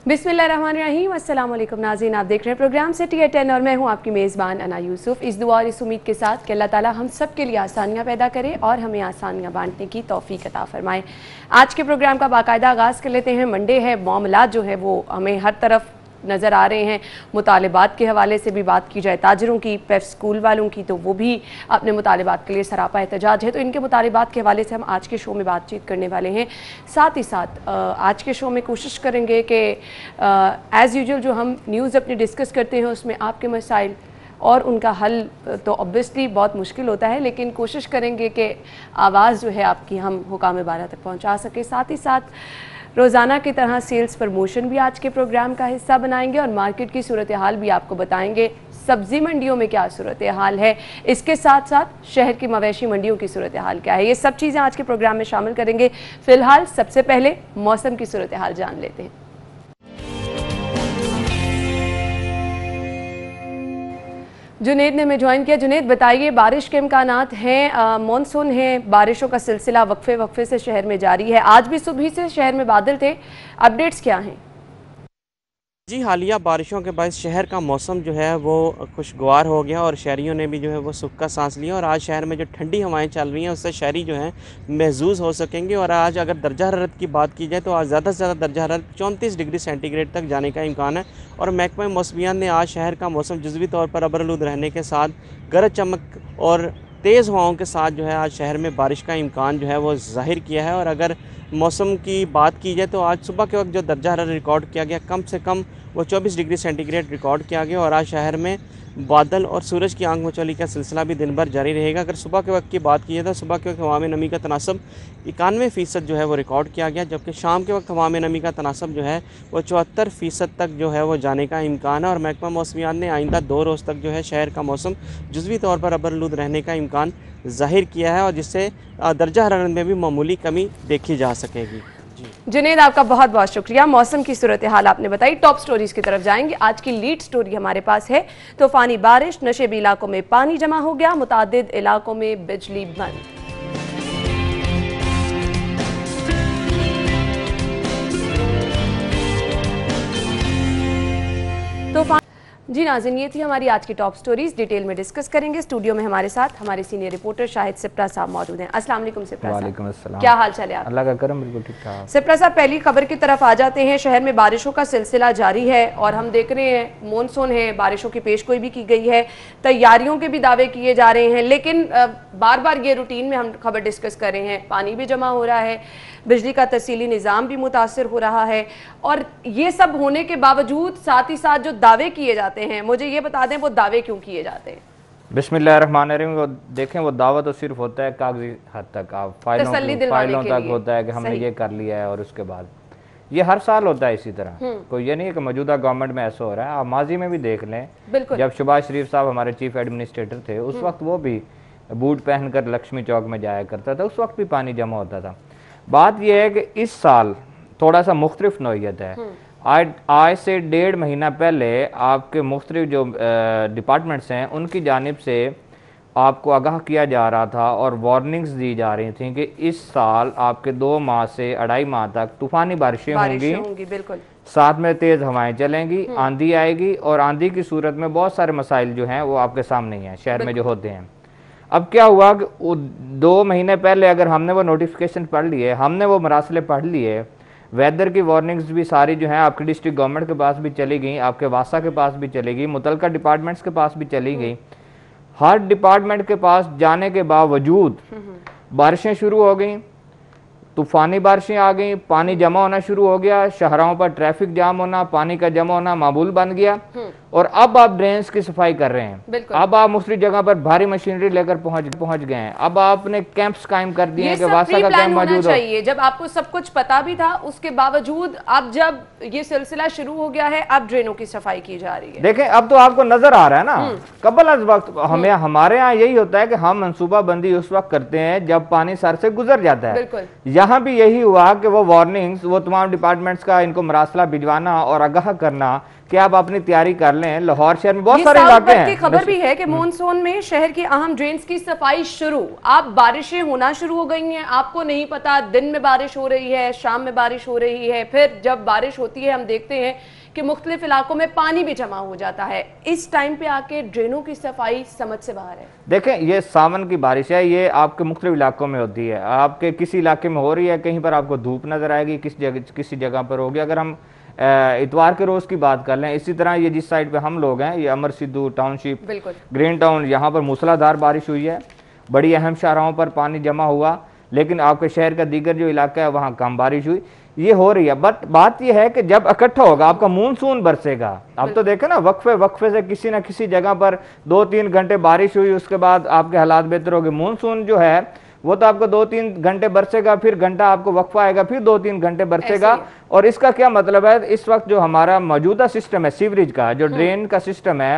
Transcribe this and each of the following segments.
बिस्मिल्लाहिर्रहमानिर्रहीम, अस्सलाम वालेकुम नाज़रीन, आप देख रहे हैं प्रोग्राम सिटी एट 10 और मैं हूं आपकी मेज़बान अना यूसुफ। इस दुआ और इस उम्मीद के साथ कि अल्लाह ताला हम सब के लिए आसानियां पैदा करे और हमें आसानियां बांटने की तौफीक अता फरमाए। आज के प्रोग्राम का बाकायदा आगाज़ कर लेते हैं। मंडे है, मामलात जो है वो हमें हर तरफ नज़र आ रहे हैं। मुतालिबात के हवाले से भी बात की जाए, ताजरों की, पेफ स्कूल वालों की, तो वो भी अपने मुतालिबात के लिए सरापा एहतजाज है। तो इनके मुतालिबात के हवाले से हम आज के शो में बातचीत करने वाले हैं। साथ ही साथ आज के शो में कोशिश करेंगे कि एज़ यूजुअल जो हम न्यूज़ अपनी डिस्कस करते हैं उसमें आपके मसाइल और उनका हल तो ऑब्वियसली बहुत मुश्किल होता है, लेकिन कोशिश करेंगे कि आवाज़ जो है आपकी हम हुकाम बाला तक पहुँचा सके। साथ ही साथ रोज़ाना की तरह सेल्स प्रमोशन भी आज के प्रोग्राम का हिस्सा बनाएंगे और मार्केट की सूरत हाल भी आपको बताएंगे। सब्ज़ी मंडियों में क्या सूरत हाल है, इसके साथ साथ शहर की मवेशी मंडियों की सूरत हाल क्या है, ये सब चीज़ें आज के प्रोग्राम में शामिल करेंगे। फ़िलहाल सबसे पहले मौसम की सूरत हाल जान लेते हैं। जुनेद ने हमें ज्वाइन किया। जुनेद, बताइए, बारिश के इम्कानात हैं, मॉनसून है, बारिशों का सिलसिला वक्फे वक्फे से शहर में जारी है। आज भी सुबह से शहर में बादल थे, अपडेट्स क्या हैं? जी, हालिया बारिशों के बाद शहर का मौसम जो है वो खुशगवार हो गया और शहरियों ने भी जो है वो सुख का सांस लिया। और आज शहर में जो ठंडी हवाएं चल रही हैं उससे शहरी जो हैं महसूस हो सकेंगे। और आज अगर दर्जा हरारत की बात की जाए तो आज ज़्यादा से ज़्यादा दर्जा हरारत 34 डिग्री सेंटीग्रेड तक जाने का इम्कान है। और महकमा मौसमियात ने आज शहर का मौसम जुज़वी तौर पर अबरआलूद रहने के साथ गरज चमक और तेज़ हवाओं के साथ जो है आज शहर में बारिश का इम्कान जो है वो ज़ाहिर किया है। और अगर मौसम की बात की जाए तो आज सुबह के वक्त जो दर्जा हरारत रिकॉर्ड किया गया कम से कम वो 24 डिग्री सेंटीग्रेड रिकॉर्ड किया गया। और आज शहर में बादल और सूरज की आंख मचौली का सिलसिला भी दिन भर जारी रहेगा। अगर सुबह के वक्त की बात की जाए तो सुबह के वक्त हवा में नमी का तनासब 91% जो है वो रिकॉर्ड किया गया, जबकि शाम के वक्त हवा में नमी का तनासब जो है वो 74% तक जो है वो जाने का इम्कान है। और महकमा मौसमियात ने आइंदा 2 रोज़ तक जो है शहर का मौसम जुज़वी तौर पर अबरआलूद रहने का इम्कान ज़ाहिर किया है और जिससे दर्जा हरारत में भी मामूली कमी देखी जा सकेगी। जुनेद, आपका बहुत बहुत शुक्रिया। मौसम की सूरत हाल आपने बताई। टॉप स्टोरीज की तरफ जाएंगे। आज की लीड स्टोरी हमारे पास है, तूफानी बारिश, नशेबी इलाकों में पानी जमा हो गया, मुतादिद इलाकों में बिजली बंद। तूफान जी नाज़रीन, ये थी हमारी आज की टॉप स्टोरीज। डिटेल में डिस्कस करेंगे। स्टूडियो में हमारे साथ हमारे सीनियर रिपोर्टर शाहिद सिप्रा साहब मौजूद हैं। अस्सलाम वालेकुम सिप्रा साहब। वालेकुम अस्सलाम। क्या हाल चाल है आप? अल्लाह का करम, बिल्कुल ठीक ठाक। सिप्रा साहब, पहली खबर की तरफ आ जाते हैं। शहर में बारिशों का सिलसिला जारी है और हम देख रहे हैं मॉनसून है, बारिशों की पेशगोई भी की गई है, तैयारियों के भी दावे किए जा रहे हैं, लेकिन बार बार ये रूटीन में हम खबर डिस्कस कर रहे हैं, पानी भी जमा हो रहा है, बिजली का तफसीली निज़ाम भी मुतासर हो रहा है। और ये सब होने के बावजूद साथ ही साथ जो दावे किए जाते हैं, मुझे ये बता दें वो दावे क्यों किए जाते हैं? बिस्मिल्लाहिर्रहमानिर्रहीम। वो देखें, वो दावा तो सिर्फ होता है कागजी हद तक, आप फाइलों तक होता है कि हमने ये कर लिया है। और उसके बाद ये हर साल होता है इसी तरह। कोई ये नहीं है कि मौजूदा गवर्नमेंट में ऐसा हो रहा है। आप माजी में भी देख लें, जब शहबाज शरीफ साहब हमारे चीफ एडमिनिस्ट्रेटर थे उस वक्त वो भी बूट पहनकर लक्ष्मी चौक में जाया करता था, उस वक्त भी पानी जमा होता था। बात यह है कि इस साल थोड़ा सा मुख्तलिफ नौइयत है। आज से 1.5 महीना पहले आपके मुख्तलिफ जो डिपार्टमेंट्स हैं उनकी जानिब से आपको आगाह किया जा रहा था और वार्निंग्स दी जा रही थी कि इस साल आपके 2 माह से 2.5 माह तक तूफानी बारिशें होंगी, बिल्कुल, साथ में तेज़ हवाएं चलेंगी, आंधी आएगी। और आंधी की सूरत में बहुत सारे मसाइल जो हैं वो आपके सामने ही हैं शहर में जो होते हैं। अब क्या हुआ कि 2 महीने पहले अगर हमने वो नोटिफिकेशन पढ़ लिए, हमने वो मरासले पढ़ लिए, वेदर की वार्निंग्स भी सारी जो हैं आपकी डिस्ट्रिक्ट गवर्नमेंट के पास भी चली गई, आपके वासा के पास भी चली गई, मुतलका डिपार्टमेंट्स के पास भी चली गई। हर डिपार्टमेंट के पास जाने के बावजूद बारिशें शुरू हो गई, तूफानी बारिशें आ गई, पानी जमा होना शुरू हो गया, शहरों पर ट्रैफिक जाम होना, पानी का जमा होना मामूल बन गया। और अब आप ड्रेन्स की सफाई कर रहे हैं, अब आप मुख्तलिफ जगह पर भारी मशीनरी लेकर पहुंच गए हैं। अब आपने कैंप्स कायम कर दिए हैं कि वासा का कैंप मौजूद हो। जब आपको सब कुछ पता भी था उसके बावजूद अब जब ये सिलसिला शुरू हो गया है, अब ड्रेनों की सफाई की जा रही है। देखें, अब तो आपको नजर आ रहा है ना, कबल अज वक्त हमारे यहाँ यही होता है कि हम मनसूबाबंदी उस वक्त करते हैं जब पानी सर से गुजर जाता है। यहाँ भी यही हुआ कि वो वार्निंग्स, वो तमाम डिपार्टमेंट्स का इनको मरासला भिजवाना और आगाह करना कि आप अपनी तैयारी कर लें। लाहौर शहर में बहुत सारे इलाके हैं। खबर भी है कि मॉनसून में शहर की अहम ड्रेन्स की सफाई शुरू। आप बारिशें होना शुरू हो गई हैं, आपको नहीं पता, दिन में बारिश हो रही है, शाम में बारिश हो रही है, फिर जब बारिश होती है हम देखते हैं कि मुख्तलिफ इलाकों में पानी भी जमा हो जाता है। इस टाइम पे आके ड्रेनों की सफाई समझ से बाहर है। देखें, ये सावन की बारिश है, ये आपके मुख्तलिफ इलाकों में होती है। आपके किसी इलाके में हो रही है, कहीं पर आपको धूप नजर आएगी, किसी जगह पर होगी। अगर हम इतवार के रोज की बात कर लें, इसी तरह ये जिस साइड पे हम लोग हैं, ये अमर सिद्धू टाउनशिप, ग्रीन टाउन, यहाँ पर मूसलाधार बारिश हुई है, बड़ी अहम शाहराहों पर पानी जमा हुआ। लेकिन आपके शहर का दीगर जो इलाका है वहाँ कम बारिश हुई, ये हो रही है। बट बात यह है कि जब इकट्ठा होगा, आपका मानसून बरसेगा। अब तो देखें ना, वक्फे से किसी ना किसी जगह पर 2-3 घंटे बारिश हुई, उसके बाद आपके हालात बेहतर हो गए। मानसून जो है वो तो आपको 2-3 घंटे बरसेगा, फिर घंटा आपको वक्फा आएगा, फिर 2-3 घंटे बरसेगा। और इसका क्या मतलब है, इस वक्त जो हमारा मौजूदा सिस्टम है सीवरेज का, जो ड्रेन का सिस्टम है,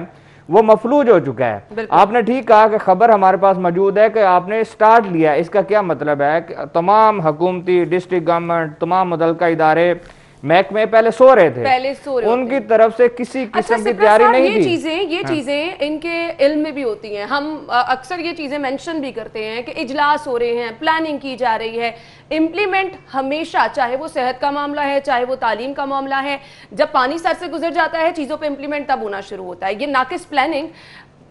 वो मफलूज हो चुका है। आपने ठीक कहा कि खबर हमारे पास मौजूद है कि आपने स्टार्ट लिया। इसका क्या मतलब है कि तमाम हुकूमती, डिस्ट्रिक्ट गवर्नमेंट, तमाम मुतल्लिका इदारे, महकमे पहले सो रहे थे, उनकी तरफ से किसी किस्म की तैयारी नहीं थी। ये चीजें इनके इल्म में भी होती हैं। हम अक्सर ये चीजें मेंशन भी करते हैं कि इजलास हो रहे हैं, प्लानिंग की जा रही है। इम्प्लीमेंट हमेशा, चाहे वो सेहत का मामला है, चाहे वो तालीम का मामला है, जब पानी सर से गुजर जाता है चीजों पे इम्प्लीमेंट तब होना शुरू होता है। ये नाकिस प्लानिंग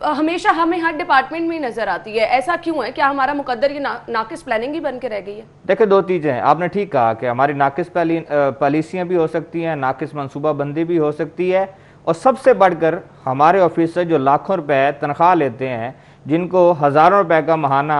हमेशा हमें हर डिपार्टमेंट में नजर आती है। ऐसा क्यों है? क्या हमारा मुकद्दर ये नाकिस प्लानिंग ही बन के रह गई है? देखिए, 2 चीजें हैं। आपने ठीक कहा कि हमारी नाकिस पॉलिसियां भी हो सकती हैं, नाकिस मनसूबाबंदी भी हो सकती है, और सबसे बढ़कर हमारे ऑफिसर जो लाखों रुपए तनख्वाह लेते हैं, जिनको हजारों रुपए का माहाना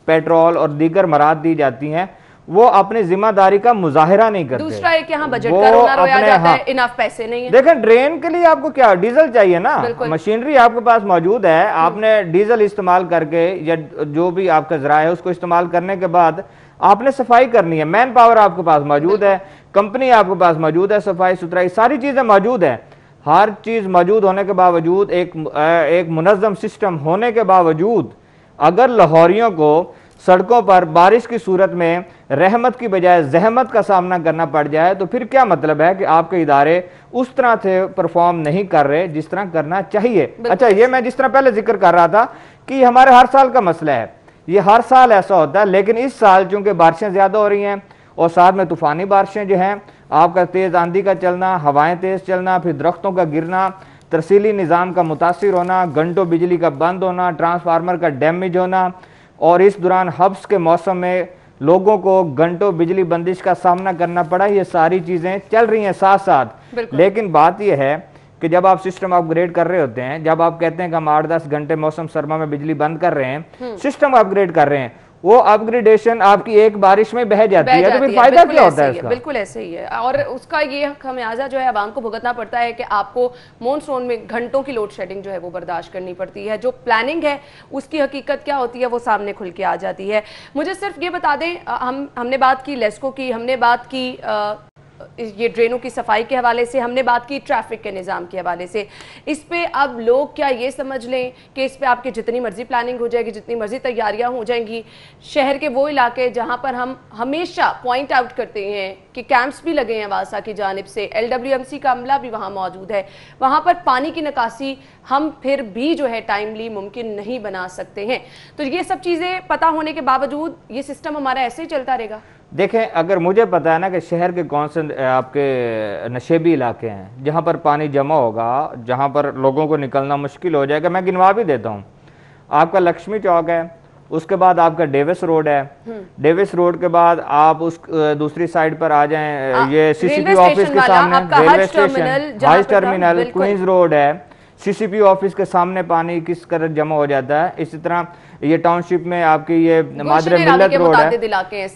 पेट्रोल और दीगर मराद दी जाती हैं, वो अपनी जिम्मेदारी का मुजाहिरा नहीं करते। दूसरा एक यहाँ बजट का रोना रोया जाता है, इनफ पैसे नहीं है। देखें, ड्रेन के लिए आपको क्या डीजल चाहिए ना, मशीनरी आपके पास मौजूद है। आपने डीजल इस्तेमाल करके या जो भी आपका जरा है उसको इस्तेमाल करने के बाद आपने सफाई करनी है। मैन पावर आपके पास मौजूद है, कंपनी आपके पास मौजूद है, सफाई सुथराई सारी चीजें मौजूद है। हर चीज मौजूद होने के बावजूद, एक मुनज़्ज़म सिस्टम होने के बावजूद, अगर लाहौरियों को सड़कों पर बारिश की सूरत में रहमत की बजाय जहमत का सामना करना पड़ जाए, तो फिर क्या मतलब है कि आपके इदारे उस तरह से परफॉर्म नहीं कर रहे जिस तरह करना चाहिए। अच्छा, ये मैं जिस तरह पहले जिक्र कर रहा था कि हमारे हर साल का मसला है, ये हर साल ऐसा होता है। लेकिन इस साल चूंकि बारिशें ज्यादा हो रही हैं और साथ में तूफानी बारिशें जो हैं, आपका तेज आंधी का चलना, हवाएं तेज चलना, फिर दरख्तों का गिरना, तरसीली निज़ाम का मुतासिर होना, घंटों बिजली का बंद होना, ट्रांसफार्मर का डैमेज होना, और इस दौरान हब्स के मौसम में लोगों को घंटों बिजली बंदिश का सामना करना पड़ा। ये सारी चीजें चल रही हैं साथ साथ। लेकिन बात यह है कि जब आप सिस्टम अपग्रेड कर रहे होते हैं, जब आप कहते हैं कि हम 8-10 घंटे मौसम सरमा में बिजली बंद कर रहे हैं, सिस्टम अपग्रेड कर रहे हैं, वो अपग्रेडेशन आपकी एक बारिश में बह जाती है, तो फिर फायदा क्या होता है इसका? बिल्कुल ऐसे ही है। और उसका ये खमियाजा जो है आवाम को भुगतना पड़ता है कि आपको मॉनसून में घंटों की लोड शेडिंग जो है वो बर्दाश्त करनी पड़ती है। जो प्लानिंग है उसकी हकीकत क्या होती है वो सामने खुल के आ जाती है। मुझे सिर्फ ये बता दें, हमने बात की लेस्को की, हमने बात की ये ड्रेनों की सफाई के हवाले से, हमने बात की ट्रैफिक के निज़ाम के हवाले से। इस पे अब लोग क्या ये समझ लें कि इस पे आपकी जितनी मर्जी प्लानिंग हो जाएगी, जितनी मर्जी तैयारियां हो जाएंगी, शहर के वो इलाके जहां पर हम हमेशा पॉइंट आउट करते हैं कि कैंप्स भी लगे हैं वासा की जानिब से, LWMC का अमला भी वहाँ मौजूद है, वहाँ पर पानी की निकासी हम फिर भी जो है टाइमली मुमकिन नहीं बना सकते हैं। तो ये सब चीज़ें पता होने के बावजूद ये सिस्टम हमारा ऐसे ही चलता रहेगा। देखें, अगर मुझे पता है ना कि शहर के कौन से आपके नशेबी इलाके हैं जहाँ पर पानी जमा होगा, जहाँ पर लोगों को निकलना मुश्किल हो जाएगा, मैं गिनवा भी देता हूँ। आपका लक्ष्मी चौक है, उसके बाद आपका डेविस रोड है, डेविस रोड के बाद आप उस दूसरी साइड पर आ जाएं, ये CCP ऑफिस के सामने रेलवे स्टेशन, हाइस टर्मिनल, क्वींस रोड है, CCP ऑफिस के सामने पानी किस कदर जमा हो जाता है। इसी तरह ये टाउनशिप में आपकी ये मादरे मिल्लत रोड है,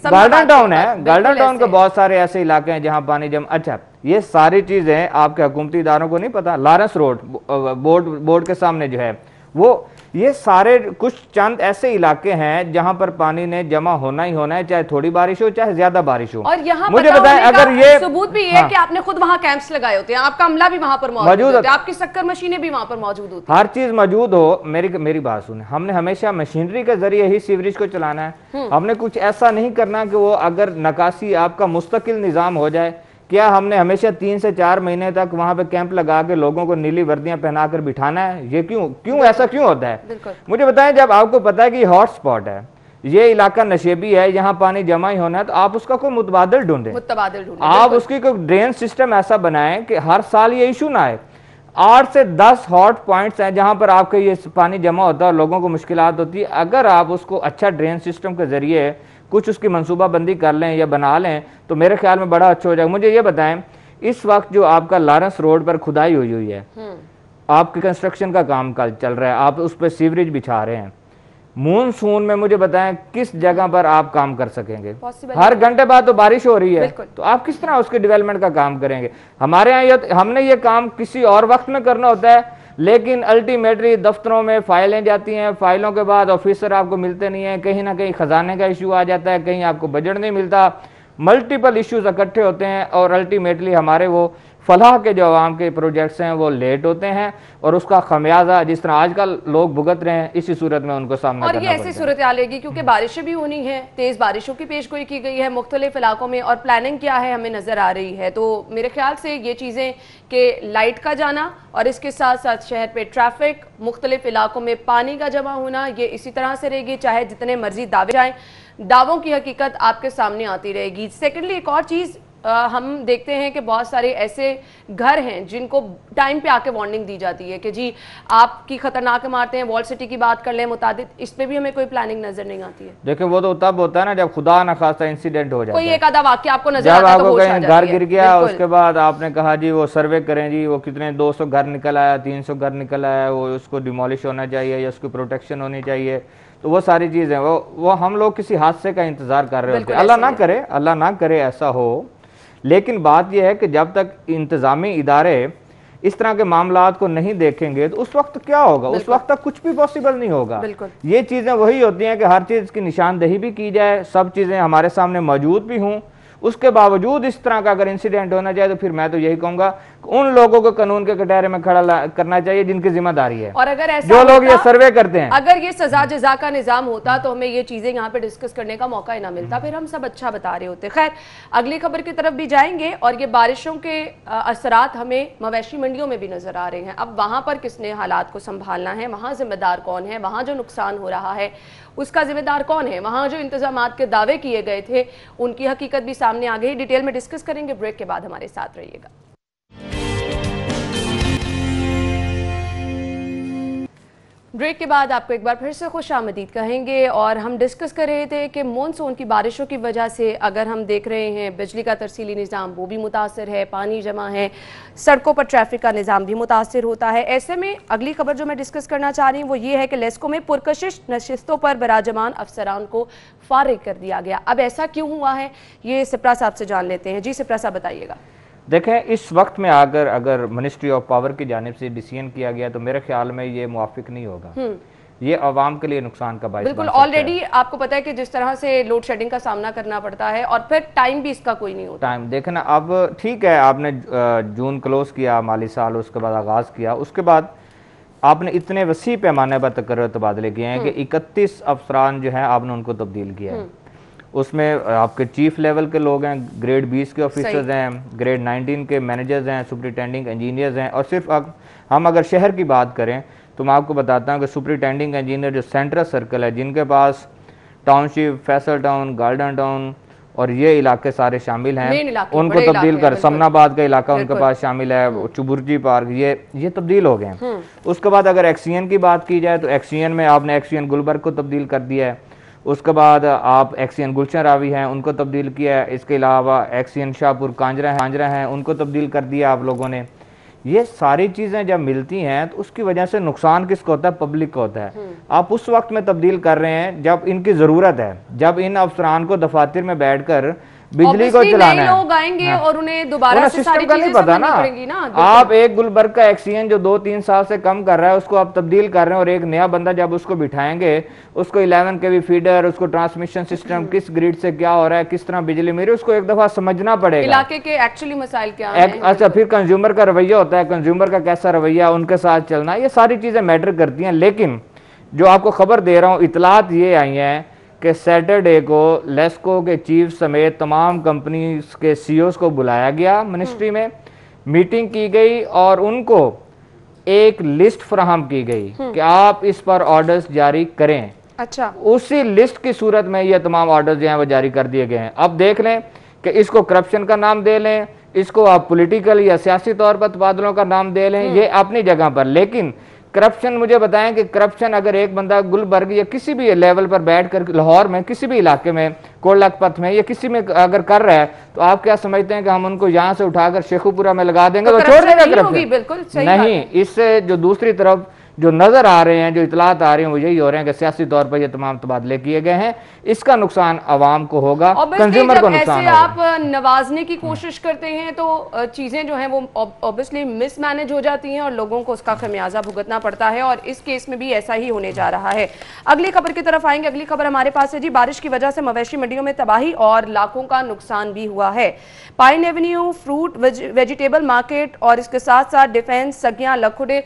गार्डन टाउन है, गार्डन टाउन के बहुत सारे ऐसे इलाके हैं जहां पानी जमा। अच्छा, ये सारी चीजें आपके हुकूमती इदारों को नहीं पता। लॉरेंस रोड बोर्ड के सामने जो है वो, ये सारे कुछ चंद ऐसे इलाके हैं जहां पर पानी ने जमा होना ही होना है, चाहे थोड़ी बारिश हो चाहे ज्यादा बारिश हो। और यहाँ मुझे बताएं, अगर ये सबूत भी है कि आपने खुद वहां कैंप्स लगाए होते हैं, आपका अमला भी वहां पर मौजूद होता है, आपकी शक्कर मशीनें भी वहां पर मौजूद होती है, हर चीज मौजूद हो। मेरी बात सुने, हमने हमेशा मशीनरी के जरिए ही सीवरेज को चलाना है। हमने कुछ ऐसा नहीं करना कि वो अगर नकासी आपका मुस्तकिल निजाम हो जाए क्या हमने हमेशा 3 से 4 महीने तक वहां पे कैंप लगा के लोगों को नीली वर्दियां पहनाकर बिठाना है? ये क्यों ऐसा क्यों होता है? मुझे बताएं, जब आपको पता है कि हॉट स्पॉट है, ये इलाका नशेबी है, यहाँ पानी जमा ही होना है, तो आप उसका कोई मुतबादल ढूंढें, आप उसकी कोई ड्रेन सिस्टम ऐसा बनाएं कि हर साल ये इशू ना आए। 8 से 10 हॉट पॉइंट्स हैं जहां पर आपके ये पानी जमा होता है और लोगों को मुश्किलात होती है। अगर आप उसको अच्छा ड्रेन सिस्टम के जरिए कुछ उसकी मनसूबाबंदी कर लें या बना लें तो मेरे ख्याल में बड़ा अच्छा हो जाएगा। मुझे ये बताएं, इस वक्त जो आपका लॉरेंस रोड पर खुदाई हुई है, आपकी कंस्ट्रक्शन का काम चल रहा है, आप उस पर सीवरेज बिछा रहे हैं, मूनसून में मुझे बताएं किस जगह पर आप काम कर सकेंगे? हर घंटे बाद तो बारिश हो रही है, तो आप किस तरह उसके डेवलपमेंट का काम करेंगे? हमारे यहाँ हमने ये काम किसी और वक्त में करना होता है, लेकिन अल्टीमेटली दफ्तरों में फाइलें जाती हैं, फाइलों के बाद ऑफिसर आपको मिलते नहीं है, कहीं ना कहीं खजाने का इशू आ जाता है, कहीं आपको बजट नहीं मिलता, मल्टीपल इश्यूज इकट्ठे होते हैं और अल्टीमेटली हमारे वो फलाह के जो आवाम के प्रोजेक्ट्स हैं वो लेट होते हैं और उसका खमियाजा जिस तरह आजकल लोग भुगत रहे हैं, इसी सूरत में उनको सामना और ये ऐसी सूरत आएगी क्योंकि बारिशें भी होनी है, तेज बारिशों की पेशगोई की गई है मुख्तलिफ इलाकों में और प्लानिंग क्या है हमें नजर आ रही है। तो मेरे ख्याल से ये चीजें कि लाइट का जाना और इसके साथ साथ शहर पे ट्रैफिक, मुख्तलिफ इलाकों में पानी का जमा होना, ये इसी तरह से रहेगी, चाहे जितने मर्जी दावे जाएं, दावों की हकीकत आपके सामने आती रहेगी। सेकेंडली एक और चीज हम देखते हैं कि बहुत सारे ऐसे घर हैं जिनको टाइम पे आके वार्निंग दी जाती है कि जी आपकी खतरनाक इमारतें हैं, वॉल सिटी की बात कर लें मुतादिद, इस पे भी हमें कोई प्लानिंग नजर नहीं आती है। देखिए वो तो तब होता है ना जब खुदा न खास्ता इंसिडेंट हो जाता है, कोई एक आधा वाक्य आपको नजर आता है, जब आपको कहीं घर गिर गया, उसके बाद आपने कहा जी वो सर्वे करें, जी वो कितने 200 घर निकल आया, 300 घर निकल आया, वो उसको डिमोलिश होना चाहिए या उसकी प्रोटेक्शन होनी चाहिए। तो वो सारी चीजें वो हम लोग किसी हादसे का इंतजार कर रहे होते हैं। अल्लाह ना करे ऐसा हो, लेकिन बात यह है कि जब तक इंतजामी इदारे इस तरह के मामलात को नहीं देखेंगे तो उस वक्त क्या होगा? उस वक्त तक कुछ भी पॉसिबल नहीं होगा। ये चीजें वही होती हैं कि हर चीज की निशानदेही भी की जाए, सब चीजें हमारे सामने मौजूद भी हों, उसके बावजूद इस तरह का अगर इंसिडेंट होना चाहिए तो फिर मैं तो यही कहूंगा उन लोगों को कानून के कटहरे में खड़ा करना चाहिए जिनकी जिम्मेदारी है, और अगर ऐसा जो लोग ये सर्वे करते हैं। अगर ये सजा जजा का निजाम होता तो हमें ये चीजें यहाँ पे डिस्कस करने का मौका ही ना मिलता, फिर हम सब अच्छा बता रहे होते। खैर अगली खबर की तरफ भी जाएंगे और ये बारिशों के असरात हमें मवेशी मंडियों में भी नजर आ रहे हैं। अब वहां पर किसने हालात को संभालना है, वहां जिम्मेदार कौन है, वहां जो नुकसान हो रहा है उसका जिम्मेदार कौन है, वहां जो इंतजामात के दावे किए गए थे उनकी हकीकत भी सामने आ गई। डिटेल में डिस्कस करेंगे, ब्रेक के बाद हमारे साथ रहिएगा। ब्रेक के बाद आपको एक बार फिर से खुश आमदीद कहेंगे और हम डिस्कस कर रहे थे कि मानसून की बारिशों की वजह से अगर हम देख रहे हैं बिजली का तरसीली निज़ाम वो भी मुतासर है, पानी जमा है, सड़कों पर ट्रैफिक का निज़ाम भी मुतासर होता है। ऐसे में अगली खबर जो मैं डिस्कस करना चाह रही हूँ वो ये है कि लेस्को में पुरकशिश नशिस्तों पर बराजमान अफसरान को फारिग कर दिया गया। अब ऐसा क्यों हुआ है ये सिप्रा साहब से जान लेते हैं। जी सिप्रा साहब बताइएगा। देखें इस वक्त में अगर मिनिस्ट्री ऑफ पावर की जानिब से डिसीजन किया गया तो मेरे ख्याल में ये मुआफिक नहीं होगा, ये अवाम के लिए नुकसान का बाइस बिल्कुल। ऑलरेडी आपको पता है कि जिस तरह से लोड शेडिंग का सामना करना पड़ता है और फिर टाइम भी इसका कोई नहीं होता। टाइम देखना, अब ठीक है आपने जून क्लोज किया माली साल, उसके बाद आगाज किया, उसके बाद आपने इतने वसी पैमाने पर तबादले किए हैं कि 31 अफसरान जो हैं आपने उनको तब्दील किया है। उसमें आपके चीफ लेवल के लोग हैं, ग्रेड 20 के ऑफिसर्स हैं, ग्रेड 19 के मैनेजर्स हैं, सुपरिटेंडिंग इंजीनियर्स हैं, और सिर्फ हम अगर शहर की बात करें तो मैं आपको बताता हूँ कि सुपरिटेंडिंग इंजीनियर जो सेंट्रल सर्कल है, जिनके पास township, Faisal town, garden town और ये इलाके सारे शामिल हैं, उनको तब्दील कर, समनाबाद का इलाका उनके पास शामिल है, चुबुर्जी पार्क, ये तब्दील हो गए हैं। उसके बाद अगर एक्सीएन की बात की जाए तो एक्सीएन में आपने एक्सीएन गुलबर्ग को तब्दील कर दिया है, उसके बाद आप एक्सीएन गुलशन रावी हैं उनको तब्दील किया है, इसके अलावा एक्सीएन शाहपुर कांजरा हैं उनको तब्दील कर दिया आप लोगों ने। ये सारी चीज़ें जब मिलती हैं तो उसकी वजह से नुकसान किसको होता है? पब्लिक को होता है। आप उस वक्त में तब्दील कर रहे हैं जब इनकी ज़रूरत है, जब इन अफसरान को दफातर में बैठकर बिजली को चलाना है, लोग आएंगे हाँ। और उन्हें दोबारा से सारी का नहीं पता ना। आप एक गुलबर्ग का एक्सीएन जो 2-3 साल से कम कर रहा है उसको आप तब्दील कर रहे हैं और एक नया बंदा जब उसको बिठाएंगे, उसको 11 kV फीडर, उसको ट्रांसमिशन सिस्टम, किस ग्रिड से क्या हो रहा है, किस तरह बिजली मिल रही है, उसको एक दफा समझना पड़ेगा, इलाके के एक्चुअली मसाइल क्या हैं। अच्छा फिर कंज्यूमर का रवैया होता है, कंज्यूमर का कैसा रवैया, उनके साथ चलना, ये सारी चीजें मैटर करती हैं। लेकिन जो आपको खबर दे रहा हूँ, इतलात ये आई हैं कि सैटरडे को लेस्को के चीफ समेत तमाम कंपनीज के सीईओज को बुलाया गया मिनिस्ट्री में, मीटिंग की गई और उनको एक लिस्ट फराहम की गई कि आप इस पर ऑर्डर्स जारी करें। अच्छा, उसी लिस्ट की सूरत में ये तमाम ऑर्डर्स जो हैं वो जारी कर दिए गए हैं। अब देख लें कि इसको करप्शन का नाम दे लें, इसको आप पॉलिटिकल या सियासी तौर पर तबादलों का नाम दे लें, ये अपनी जगह पर, लेकिन करप्शन, मुझे बताएं कि करप्शन अगर एक बंदा गुलबर्ग या किसी भी लेवल पर बैठकर लाहौर में किसी भी इलाके में, कोटलखपत में या किसी में अगर कर रहा है, तो आप क्या समझते हैं कि हम उनको यहाँ से उठाकर शेखुपुरा में लगा देंगे तो छोड़ देगा करप्शन? बिल्कुल सही नहीं। इससे जो दूसरी तरफ जो नजर आ रहे हैं, जो इतलात आ रही हैं, वो यही हो रहे हैं कि सियासी तौर पर ये तमाम तबादले किए गए हैं। इसका नुकसान आवाम को होगा, कंज्यूमर को नुकसान होगा। आप नवाजने की कोशिश करते हैं तो चीजें जो हैं वो ऑब्वियसली मिसमैनेज हो जाती हैं और लोगों को उसका खमियाजा भुगतना पड़ता है, और इस केस में भी ऐसा ही होने जा रहा है। अगली खबर की तरफ आएंगे। अगली खबर हमारे पास है जी, बारिश की वजह से मवेशी मंडियों में तबाही और लाखों का नुकसान भी हुआ है। Pine Avenue fruit vegetable market और इसके साथ साथ डिफेंस, सगियां, लखुडे,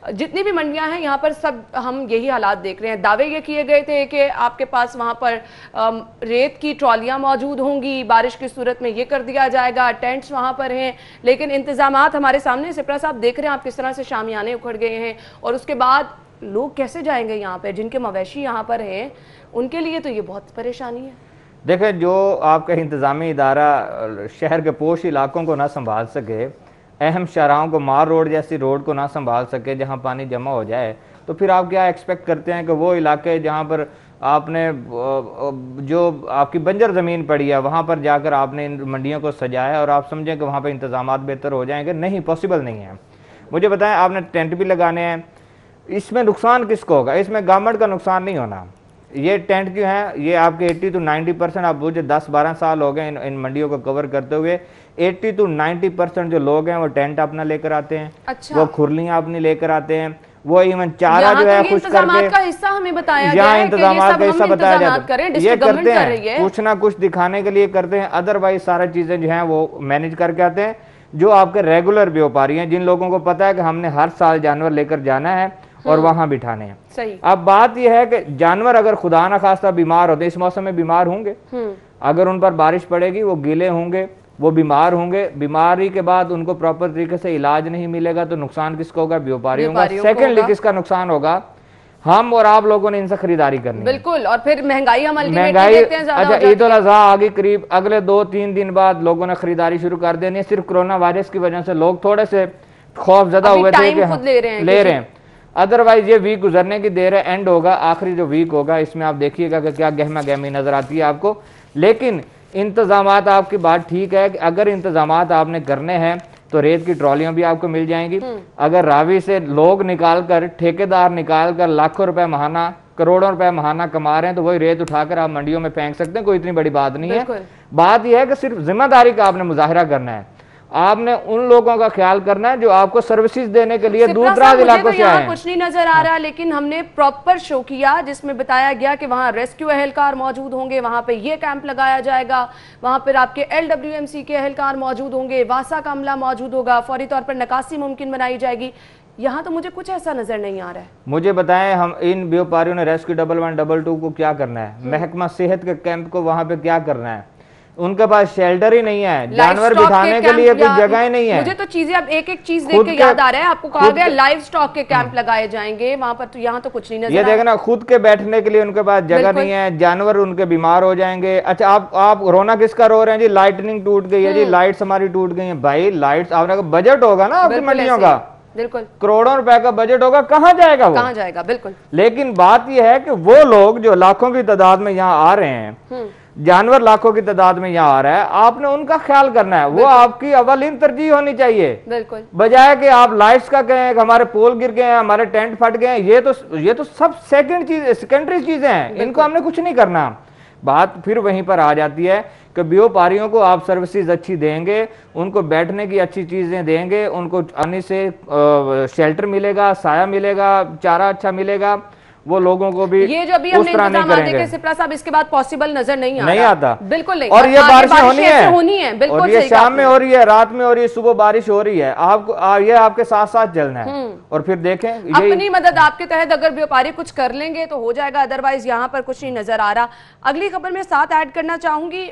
जितनी भी मंडियां हैं यहाँ पर सब हम यही हालात देख रहे हैं। दावे ये किए गए थे कि आपके पास वहाँ पर रेत की ट्रॉलियाँ मौजूद होंगी, बारिश की सूरत में ये कर दिया जाएगा, टेंट्स वहाँ पर हैं, लेकिन इंतजामात हमारे सामने। सिप्रा साहब देख रहे हैं आप किस तरह से शामियाने उखड़ गए हैं, और उसके बाद लोग कैसे जाएंगे यहाँ पर, जिनके मवेशी यहाँ पर हैं उनके लिए तो ये बहुत परेशानी है। देखें, जो आपका इंतजामी इदारा शहर के पोश इलाकों को ना संभाल सके, अहम शाहराहों को, मार रोड जैसी रोड को ना संभाल सके जहां पानी जमा हो जाए, तो फिर आप क्या एक्सपेक्ट करते हैं कि वो इलाके जहां पर आपने जो आपकी बंजर ज़मीन पड़ी है वहां पर जाकर आपने इन मंडियों को सजाया और आप समझें कि वहां पर इंतजामात बेहतर हो जाएंगे? नहीं, पॉसिबल नहीं है। मुझे बताएं, आपने टेंट भी लगाने हैं, इसमें नुकसान किसको होगा? इसमें गवर्नमेंट का नुकसान नहीं होना। ये टेंट क्यों है? ये आपके 80 to 90%, आप मुझे 10-12 साल हो गए इन मंडियों को कवर करते हुए, 80 to 90% जो लोग हैं वो टेंट अपना लेकर आते हैं। अच्छा। वो खुरलियां अपनी लेकर आते हैं, वो इवन चारा जो है खुश करके, का हिस्सा हमें बताया गया यहाँ है इंतजाम का हिस्सा बताया जाता है, ये करते हैं, कुछ ना कुछ दिखाने के लिए करते हैं, अदरवाइज सारी चीजें जो है वो मैनेज करके आते हैं। जो आपके रेगुलर व्यापारी हैं, जिन लोगों को पता है कि हमने हर साल जानवर लेकर जाना है और वहां बिठाने हैं। सही। अब बात यह है कि जानवर अगर खुदा ना खास्ता बीमार होते, इस मौसम में बीमार होंगे, अगर उन पर बारिश पड़ेगी वो गीले होंगे, वो बीमार होंगे, बीमारी के बाद उनको प्रॉपर तरीके से इलाज नहीं मिलेगा, तो नुकसान किसको होगा? व्यापारियों का। सेकेंडली किसका नुकसान होगा? हम और आप लोगों ने इनसे खरीदारी करनी। बिल्कुल, और फिर महंगाई हम महंगाई। अच्छा, ईद उल अजहा आ गई करीब, अगले 2-3 दिन बाद लोगों ने खरीदारी शुरू कर देनी है। सिर्फ कोरोना वायरस की वजह से लोग थोड़े से खौफजदा हुए थे कि ले रहे हैं, अदरवाइज ये वीक गुजरने की देर है, एंड होगा, आखिरी जो वीक होगा इसमें आप देखिएगा कि क्या गहमा गहमी नजर आती है आपको। लेकिन इंतजामात, आपकी बात ठीक है कि अगर इंतजामात आपने करने हैं तो रेत की ट्रॉलियां भी आपको मिल जाएंगी। अगर रावी से लोग निकाल कर, ठेकेदार निकाल कर लाखों रुपए महाना, करोड़ों रुपए महाना कमा रहे हैं, तो वही रेत उठाकर आप मंडियों में फेंक सकते हैं, कोई इतनी बड़ी बात नहीं है। बात यह है कि सिर्फ जिम्मेदारी का आपने मुजाहिरा करना है, आपने उन लोगों का ख्याल करना है जो आपको सर्विसेज देने के लिए दूर दराज इलाकों से आए हैं। कुछ नहीं नजर आ रहा, लेकिन हमने प्रॉपर शो किया जिसमें बताया गया कि वहां रेस्क्यू एहलकार मौजूद होंगे, वहां पे ये कैंप लगाया जाएगा, वहां पर आपके LWMC के एहलकार मौजूद होंगे, वासा का अमला मौजूद होगा, फौरी तौर पर निकासी मुमकिन बनाई जाएगी। यहाँ तो मुझे कुछ ऐसा नजर नहीं आ रहा है। मुझे बताएं, हम इन व्यापारियों ने रेस्क्यू 11-12 को क्या करना है? महकमा सेहत के कैंप को वहां पे क्या करना है? उनके पास शेल्टर ही नहीं है, जानवर बिठाने के लिए कोई जगह ही नहीं है। मुझे तो चीजें अब एक एक चीज देख के याद आ रहा है। आपको कहा गया लाइव स्टॉक के कैंप लगाए जाएंगे वहां पर, तो यहाँ तो कुछ नहीं नजर। ये देखना, खुद के बैठने के लिए उनके पास जगह नहीं है, जानवर उनके बीमार हो जाएंगे। अच्छा, आप रोना किसका रो रहे हैं जी? लाइटनिंग टूट गई है जी, लाइट्स हमारी टूट गई है। भाई लाइट्स, आपने बजट होगा ना आपकी मंडियों का, बिल्कुल करोड़ों रुपए का बजट होगा, कहाँ जाएगा वो? कहाँ जाएगा? बिल्कुल। लेकिन बात यह है कि वो लोग जो लाखों की तादाद में यहाँ आ रहे हैं, जानवर लाखों की तादाद में यहाँ आ रहा है, आपने उनका ख्याल करना है, वो आपकी अवलीन तरजीह होनी चाहिए। बिल्कुल। बजाय कि आप लाइट्स का कहें कि हमारे पोल गिर गए हैं, हमारे टेंट फट गए हैं, ये तो सब सेकेंडरी चीजें हैं, इनको हमने कुछ नहीं करना। बात फिर वहीं पर आ जाती है कि व्यापारियों को आप सर्विसेज अच्छी देंगे, उनको बैठने की अच्छी चीजें देंगे, उनको आने से शेल्टर मिलेगा, साया मिलेगा, चारा अच्छा मिलेगा, वो लोगों को भी ये जो अभी हमने इंतजाम देखे सिप्रा साहब, इसके बाद पॉसिबल नजर नहीं आता, बिल्कुल नहीं। और ये बारिश होनी है, बिल्कुल और ये शाम में हो रही है, रात में हो रही है, सुबह बारिश हो रही है, आपको ये आपके साथ साथ चलना है। और फिर देखें अपनी मदद आपके तहत अगर व्यापारी कुछ कर लेंगे तो हो जाएगा, अदरवाइज यहाँ पर कुछ नहीं नजर आ रहा। अगली खबर में साथ ऐड करना चाहूंगी,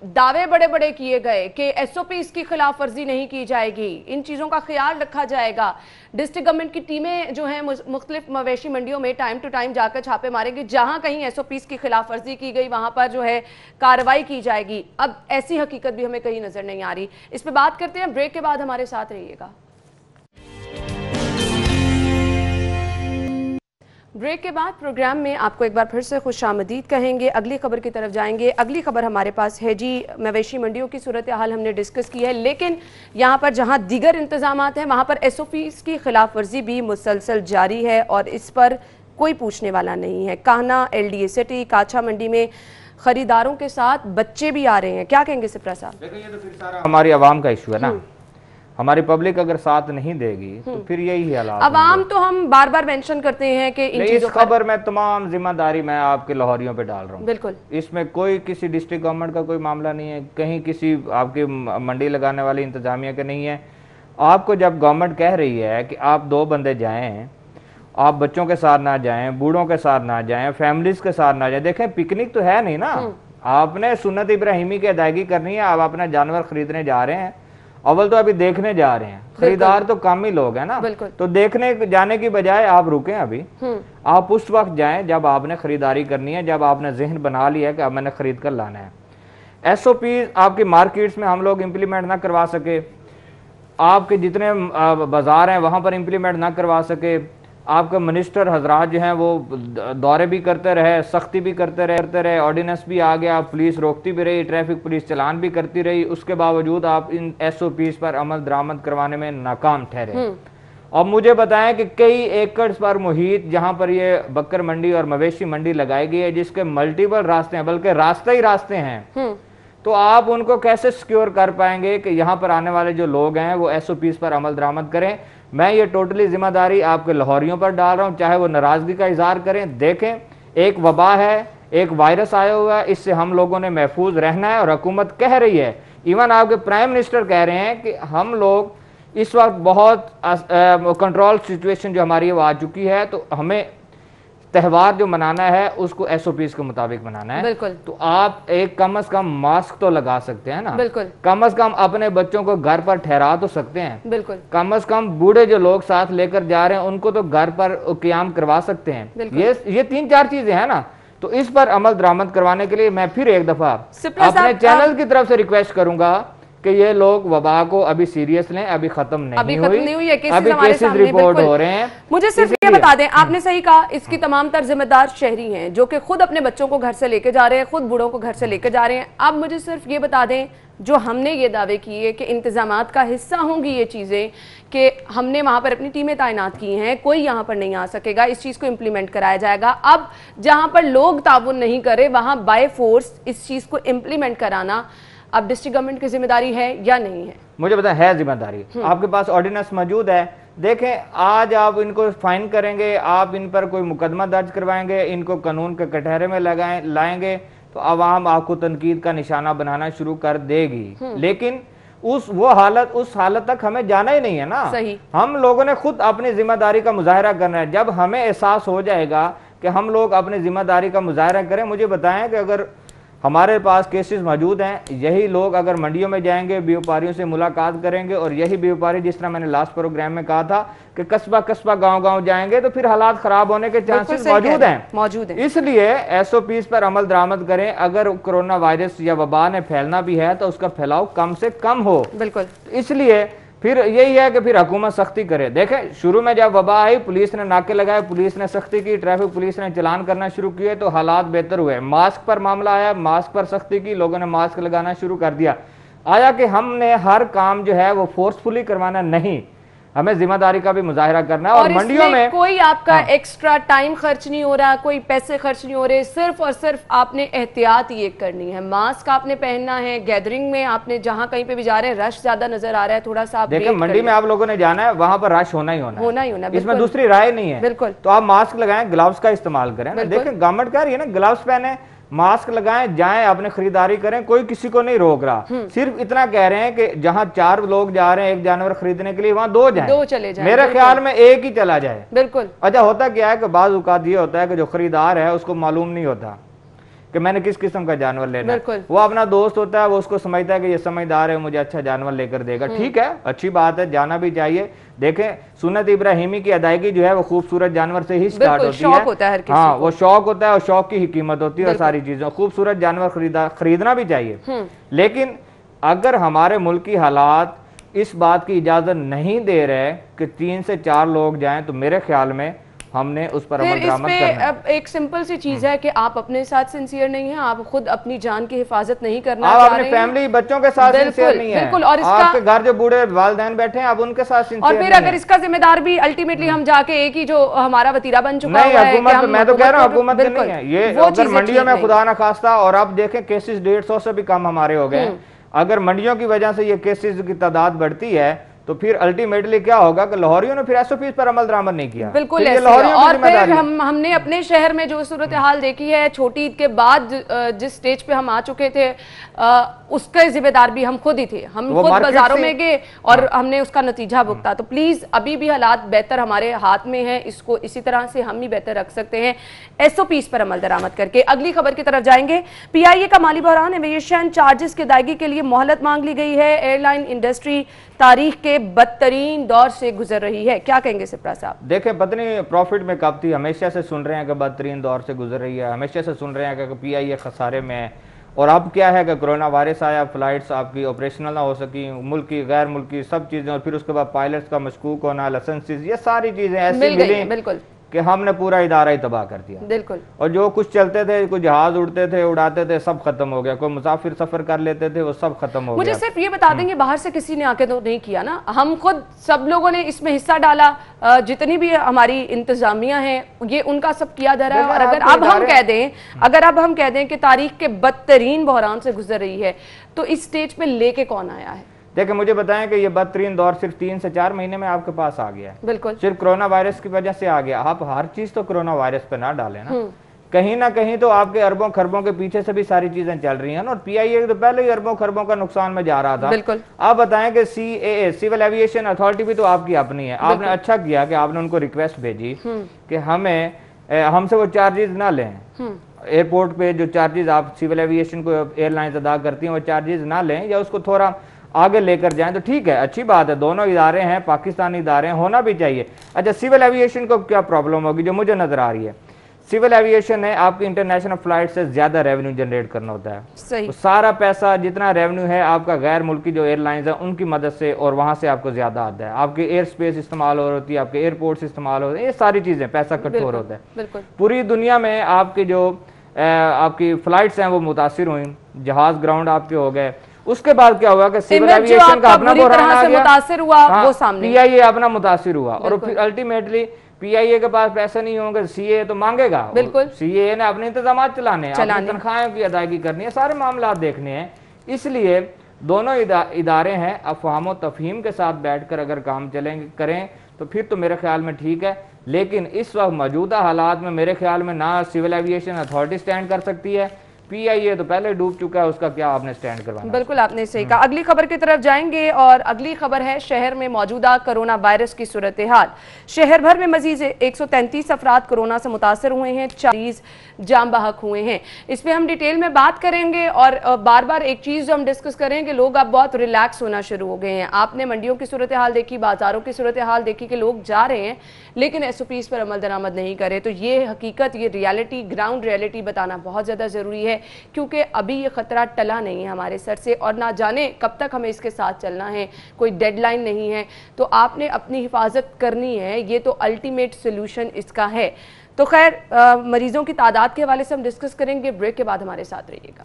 दावे बड़े बड़े किए गए कि एसओपीज की खिलाफ वर्जी नहीं की जाएगी, इन चीजों का ख्याल रखा जाएगा। डिस्ट्रिक्ट गवर्नमेंट की टीमें जो हैं मुख्तलिफ मवेशी मंडियों में टाइम टू टाइम जाकर छापे मारेंगे, जहां कहीं एसओपीज की खिलाफ वर्जी की गई वहां पर जो है कार्रवाई की जाएगी। अब ऐसी हकीकत भी हमें कहीं नजर नहीं आ रही। इस पर बात करते हैं, ब्रेक के बाद हमारे साथ रहिएगा। ब्रेक के बाद प्रोग्राम में आपको एक बार फिर से खुशामदीद कहेंगे। अगली खबर की तरफ जाएंगे। अगली खबर हमारे पास है जी, मवेशी मंडियों की सूरत हाल हमने डिस्कस की है, लेकिन यहाँ पर जहाँ दीगर इंतजामात हैं वहाँ पर एसओपीज़ की खिलाफ वर्जी भी मुसलसल जारी है और इस पर कोई पूछने वाला नहीं है। कान्हा, LDA सिटी, काछा मंडी में खरीदारों के साथ बच्चे भी आ रहे हैं। क्या कहेंगे सिप्रा साहब? देखिए, ये तो फिर सारा हमारी आवाम का इशू है ना। हमारी पब्लिक अगर साथ नहीं देगी तो फिर यही हालात। अवाम तो हम बार बार मेंशन करते हैं कि इन इस खबर में तमाम जिम्मेदारी मैं आपके लाहौरियों पे डाल रहा हूँ। बिल्कुल, इसमें कोई किसी डिस्ट्रिक्ट गवर्नमेंट का कोई मामला नहीं है, कहीं किसी आपकी मंडी लगाने वाली इंतजामिया के नहीं है। आपको जब गवर्नमेंट कह रही है कि आप 2 बंदे जाएं, आप बच्चों के साथ ना जाएं, बूढ़ों के साथ ना जाएं, फैमिलीज के साथ ना जाएं, देखें पिकनिक तो है नहीं ना। आपने सुन्नत इब्राहिमी की अदायगी करनी है, आप अपना जानवर खरीदने जा रहे हैं, अव्वल तो अभी देखने जा रहे हैं, खरीदार तो कम ही लोग हैं ना, तो देखने जाने की बजाय आप रुकें, अभी आप उस वक्त जाएं जब आपने खरीदारी करनी है, जब आपने जहन बना लिया है कि अब मैंने खरीद कर लाना है। एसओपी आपकी मार्केट्स में हम लोग इम्प्लीमेंट ना करवा सके, आपके जितने बाजार हैं वहां पर इम्प्लीमेंट ना करवा सके, आपके मिनिस्टर हजरात जो हैं वो दौरे भी करते रहे, सख्ती भी करते रहे, ऑर्डिनेंस भी आ गया, पुलिस रोकती भी रही, ट्रैफिक पुलिस चलान भी करती रही, उसके बावजूद आप इन एसओपीज पर अमल दरामद करवाने में नाकाम ठहरे। अब मुझे बताएं कि कई एकड़ पर मुहित जहां पर ये बकर मंडी और मवेशी मंडी लगाई गई है, जिसके मल्टीपल रास्ते हैं, बल्कि रास्ते ही रास्ते हैं, तो आप उनको कैसे सिक्योर कर पाएंगे कि यहाँ पर आने वाले जो लोग हैं वो एसओपीज पर अमल दरामद करें? मैं ये टोटली जिम्मेदारी आपके लाहौरियों पर डाल रहा हूँ, चाहे वो नाराजगी का इजहार करें। देखें, एक वबा है, एक वायरस आया हुआ है, इससे हम लोगों ने महफूज रहना है और हुकूमत कह रही है, इवन आपके प्राइम मिनिस्टर कह रहे हैं कि हम लोग इस वक्त बहुत कंट्रोल सिचुएशन जो हमारी वो आ चुकी है, तो हमें त्यौहार जो मनाना है उसको एसओपीज के मुताबिक मनाना है। बिल्कुल। तो आप एक कम से कम मास्क तो लगा सकते हैं ना, बिल्कुल। कम से कम अपने बच्चों को घर पर ठहरा तो सकते हैं, बिल्कुल। कम से कम बूढ़े जो लोग साथ लेकर जा रहे हैं उनको तो घर पर क्याम करवा सकते हैं। ये 3-4 चीजें हैं ना, तो इस पर अमल दरामद करवाने के लिए मैं फिर एक दफा अपने चैनल की तरफ से रिक्वेस्ट करूंगा कि ये लोग वबा को अभी सीरियस लें, अभी खत्म नहीं हुई है, अभी केसेस रिपोर्ट हो रहे हैं। मुझे सिर्फ ये बता दें, आपने सही कहा, इसकी तमाम तर जिम्मेदार शहरी हैं जो कि खुद अपने बच्चों को घर से लेकर जा रहे हैं, खुद बूढ़ों को घर से लेकर जा रहे हैं। अब मुझे सिर्फ ये बता दें, जो हमने ये दावे किए कि इंतजामात का हिस्सा होंगी ये चीज़ें, कि हमने वहाँ पर अपनी टीमें तैनात की हैं, कोई यहाँ पर नहीं आ सकेगा, इस चीज़ को इम्प्लीमेंट कराया जाएगा। अब जहाँ पर लोग ताउन नहीं करे वहाँ बाय फोर्स इस चीज़ को इम्प्लीमेंट कराना अब डिस्ट्रिक्ट गवर्नमेंट की जिम्मेदारी है या नहीं है? मुझे पता है जिम्मेदारी, आपके पास ऑर्डिनेंस मौजूद है। देखें, आज आप इनको फाइन करेंगे, आप इन पर कोई मुकदमा दर्ज करवाएंगे, इनको कानून के कटहरे में लाएंगे, तो आवाम आपको तनकीद का निशाना बनाना शुरू कर देगी। लेकिन उस हालत तक हमें जाना ही नहीं है ना। सही। हम लोगों ने खुद अपनी जिम्मेदारी का मुजाहरा करना है। जब हमें एहसास हो जाएगा कि हम लोग अपनी जिम्मेदारी का मुजाहरा करें, मुझे बताएं कि अगर हमारे पास केसेस मौजूद हैं, यही लोग अगर मंडियों में जाएंगे, व्यापारियों से मुलाकात करेंगे, और यही व्यापारी, जिस तरह मैंने लास्ट प्रोग्राम में कहा था कि कस्बा कस्बा गांव-गांव जाएंगे, तो फिर हालात खराब होने के चांसेस मौजूद हैं। इसलिए एसओपीज पर अमल दरामद करें। अगर कोरोना वायरस या वबा ने फैलना भी है तो उसका फैलाव कम से कम हो। बिल्कुल। इसलिए फिर यही है कि फिर हुकूमत सख्ती करे। देखें, शुरू में जब वबा आई, पुलिस ने नाके लगाए, पुलिस ने सख्ती की, ट्रैफिक पुलिस ने चलान करना शुरू किए, तो हालात बेहतर हुए। मास्क पर मामला आया, मास्क पर सख्ती की, लोगों ने मास्क लगाना शुरू कर दिया। आया कि हमने हर काम जो है वो फोर्सफुली करवाना नहीं, हमें जिम्मेदारी का भी मुजाहिरा करना है। और मंडियों में कोई आपका एक्स्ट्रा टाइम खर्च नहीं हो रहा, कोई पैसे खर्च नहीं हो रहे, सिर्फ और सिर्फ आपने एहतियात ये करनी है, मास्क आपने पहनना है, गैदरिंग में आपने जहां कहीं पे भी जा रहे हैं रश ज्यादा नजर आ रहा है, थोड़ा सा देखिए मंडी में आप लोगों ने जाना है, वहां पर रश होना ही होना है, इसमें दूसरी राय नहीं है। बिल्कुल। तो आप मास्क लगाएं, ग्लव्स का इस्तेमाल करें। देखिए गवर्नमेंट कह रही है ना, ग्लव्स पहने, मास्क लगाएं, जाएं, अपने खरीदारी करें, कोई किसी को नहीं रोक रहा। सिर्फ इतना कह रहे हैं कि जहां 4 लोग जा रहे हैं एक जानवर खरीदने के लिए, वहां 2 जाएं, 2 चले जाएं। मेरे ख्याल में 1 ही चला जाए। बिल्कुल। अच्छा होता क्या है कि बाज़ औक़ात ये होता है कि जो खरीदार है उसको मालूम नहीं होता कि मैंने किस किस्म का जानवर लेना है। वो अपना दोस्त होता है, वो उसको समझता है कि ये समझदार है, मुझे अच्छा जानवर लेकर देगा। ठीक है, अच्छी बात है, जाना भी चाहिए। देखें सुन्नत इब्राहिमी की अदायगी जो है वो खूबसूरत जानवर से ही स्टार्ट होती है। होता है हर किसी हाँ, वो शौक होता है और शौक की ही कीमत होती है। और सारी चीजों खूबसूरत जानवर खरीदना भी चाहिए। लेकिन अगर हमारे मुल्क की हालात इस बात की इजाजत नहीं दे रहे कि 3 से 4 लोग जाएं, तो मेरे ख्याल में हमने उस पर अमल दरामद करना है। अब एक सिंपल सी चीज है कि आप अपने साथ सिंसियर नहीं है, आप खुद अपनी जान की हिफाजत नहीं करना आप चाह अपने रहे फैमिली बच्चों के साथ सिंसियर नहीं है। बिल्कुल। और आपके घर जो बूढ़े वालिदैन बैठे हैं, आप उनके साथ सिंसियर और फिर अगर इसका जिम्मेदार भी अल्टीमेटली हम जाके एक ही जो हमारा वतीरा बन चुका है, हुकूमत, मैं तो कह रहा हूँ हुकूमत नहीं है ये। अगर मंडियों में खुदा न खास्ता, और आप देखें केसेस 150 से भी कम हमारे हो गए, अगर मंडियों की वजह से ये केसेस की तादाद बढ़ती है तो फिर अल्टीमेटली क्या होगा कि लाहौरियों ने फिर एसओपी पर अमल दरामद नहीं किया। बिल्कुल ऐसे। और फिर हमने अपने शहर में जो सूरत हाल देखी है, छोटी ईद के बाद जिस स्टेज पे हम आ चुके थे, उसके जिम्मेदार भी हम खुद ही थे। हम खुद बाजारों में गए और हमने उसका नतीजा भुगता। तो प्लीज अभी भी हालात बेहतर हमारे हाथ में है, इसको इसी तरह से हम ही बेहतर रख सकते हैं एसओपीज पर अमल दरामद करके। अगली खबर की तरफ जाएंगे। पीआईए का माली बहरान, एविएशन चार्जेस की अदायगी के लिए मोहलत मांग ली गई है। एयरलाइन इंडस्ट्री तारीख के बदतरीन दौर से गुजर रही है, क्या कहेंगे सिप्रा साहब? देखें पत्नी प्रॉफिट में कब थी, हमेशा से सुन रहे हैं कि बदतरीन दौर से गुजर रही है, हमेशा से सुन रहे हैं कि पीआईए खसारे में है। और अब क्या है कि कोरोना वायरस आया, फ्लाइट्स आपकी ऑपरेशनल ना हो सकी, मुल्की गैर मुल्की सब चीज़ें, और फिर उसके बाद पायलट्स का मशकूक होना, लाइसेंसेस, ये सारी चीज़ें ऐसी मिली बिल्कुल कि हमने पूरा इदारा ही तबाह कर दिया। बिल्कुल। और जो कुछ चलते थे, कुछ जहाज उड़ते थे, उड़ाते थे, सब खत्म हो गया। कोई मुसाफिर सफर कर लेते थे, वो सब खत्म हो गया। मुझे सिर्फ ये बता देंगे, बाहर से किसी ने आके तो नहीं किया ना, हम खुद सब लोगों ने इसमें हिस्सा डाला, जितनी भी हमारी इंतजामिया है ये उनका सब किया जा रहा है। और अगर अब हम कह दें कि तारीख के बदतरीन बहरान से गुजर रही है, तो इस स्टेज पे लेके कौन आया है? देखिए मुझे बताएं कि ये बदतरीन दौर सिर्फ 3 से 4 महीने में आपके पास आ गया है। बिल्कुल। सिर्फ कोरोना वायरस की वजह से आ गया। आप हर चीज तो कोरोना वायरस पे ना डालें ना, कहीं ना कहीं तो आपके अरबों खरबों के पीछे से भी सारी चीजें चल रही हैं। और पीआईए तो पहले ही अरबों खरबों का नुकसान में जा रहा था। बिल्कुल। आप बताएं कि सीएए सिविल एविएशन अथॉरिटी भी तो आपकी अपनी है। आपने अच्छा किया कि आपने उनको रिक्वेस्ट भेजी कि हमसे वो चार्जेस ना लें, एयरपोर्ट पे जो चार्जेस आप सिविल एविएशन को एयरलाइंस अदा करती हैं वो चार्जेस ना लें, या उसको थोड़ा आगे लेकर जाएं। तो ठीक है, अच्छी बात है, दोनों इदारे हैं, पाकिस्तानी इदारे हैं, होना भी चाहिए। अच्छा सिविल एविएशन को क्या प्रॉब्लम होगी जो मुझे नजर आ रही है? सिविल एविएशन है आपकी इंटरनेशनल फ्लाइट से ज्यादा रेवेन्यू जनरेट करना होता है। सही। तो सारा पैसा जितना रेवेन्यू है आपका गैर मुल्की जो एयरलाइंस है उनकी मदद से, और वहां से आपको ज्यादा आता है। आपके एयर स्पेस इस्तेमाल हो रही है, आपके एयरपोर्ट इस्तेमाल हो रहे हैं, ये सारी चीजें पैसा कठोर होता है। पूरी दुनिया में आपकी जो आपकी फ्लाइट्स हैं वो मुतासिर हुई, जहाज ग्राउंड आपके हो गए। उसके बाद क्या हुआ कि सिविल एविएशन का अपना बहरान आ गया, मुतासिर हुआ, वो सामने पीआईए अपना मुतासिर हुआ। और फिर अल्टीमेटली पीआईए के पास पैसे नहीं होंगे, सीए तो मांगेगा। बिल्कुल। सीए ने अपने इंतजाम चलाने, तनख्वाहों की अदायगी करनी है, सारे मामला देखने हैं। इसलिए दोनों इदारे हैं, अफवाह तफहीम के साथ बैठकर अगर काम करें तो फिर तो मेरे ख्याल में ठीक है। लेकिन इस वक्त मौजूदा हालात में मेरे ख्याल में ना सिविल एविएशन अथॉरिटी स्टैंड कर सकती है, पीआईए तो पहले डूब चुका है, उसका क्या आपने स्टैंड करवाना? बिल्कुल आपने सही कहा। अगली खबर की तरफ जाएंगे और अगली खबर है शहर में मौजूदा कोरोना वायरस की सूरत हाल। शहर भर में मजीद 133 अफराद कोरोना से मुतासर हुए हैं, 40 जाम बहक हुए हैं। इस पर हम डिटेल में बात करेंगे। और बार बार एक चीज़ जो हम डिस्कस करें कि लोग अब बहुत रिलैक्स होना शुरू हो गए हैं। आपने मंडियों की सूरत हाल देखी, बाजारों की सूरत हाल देखी कि लोग जा रहे हैं लेकिन एसओपीज पर अमल दरामद नहीं करे। तो ये हकीकत, ये रियलिटी, ग्राउंड रियलिटी बताना बहुत ज़्यादा ज़रूरी है, क्योंकि अभी ये खतरा टला नहीं है हमारे सर से और ना जाने कब तक हमें इसके साथ चलना है, कोई डेडलाइन नहीं है। तो आपने अपनी हिफाजत करनी है, ये तो अल्टीमेट सोल्यूशन इसका है। तो खैर मरीजों की तादाद के हवाले से हम डिस्कस करेंगे, ब्रेक के बाद हमारे साथ रहिएगा।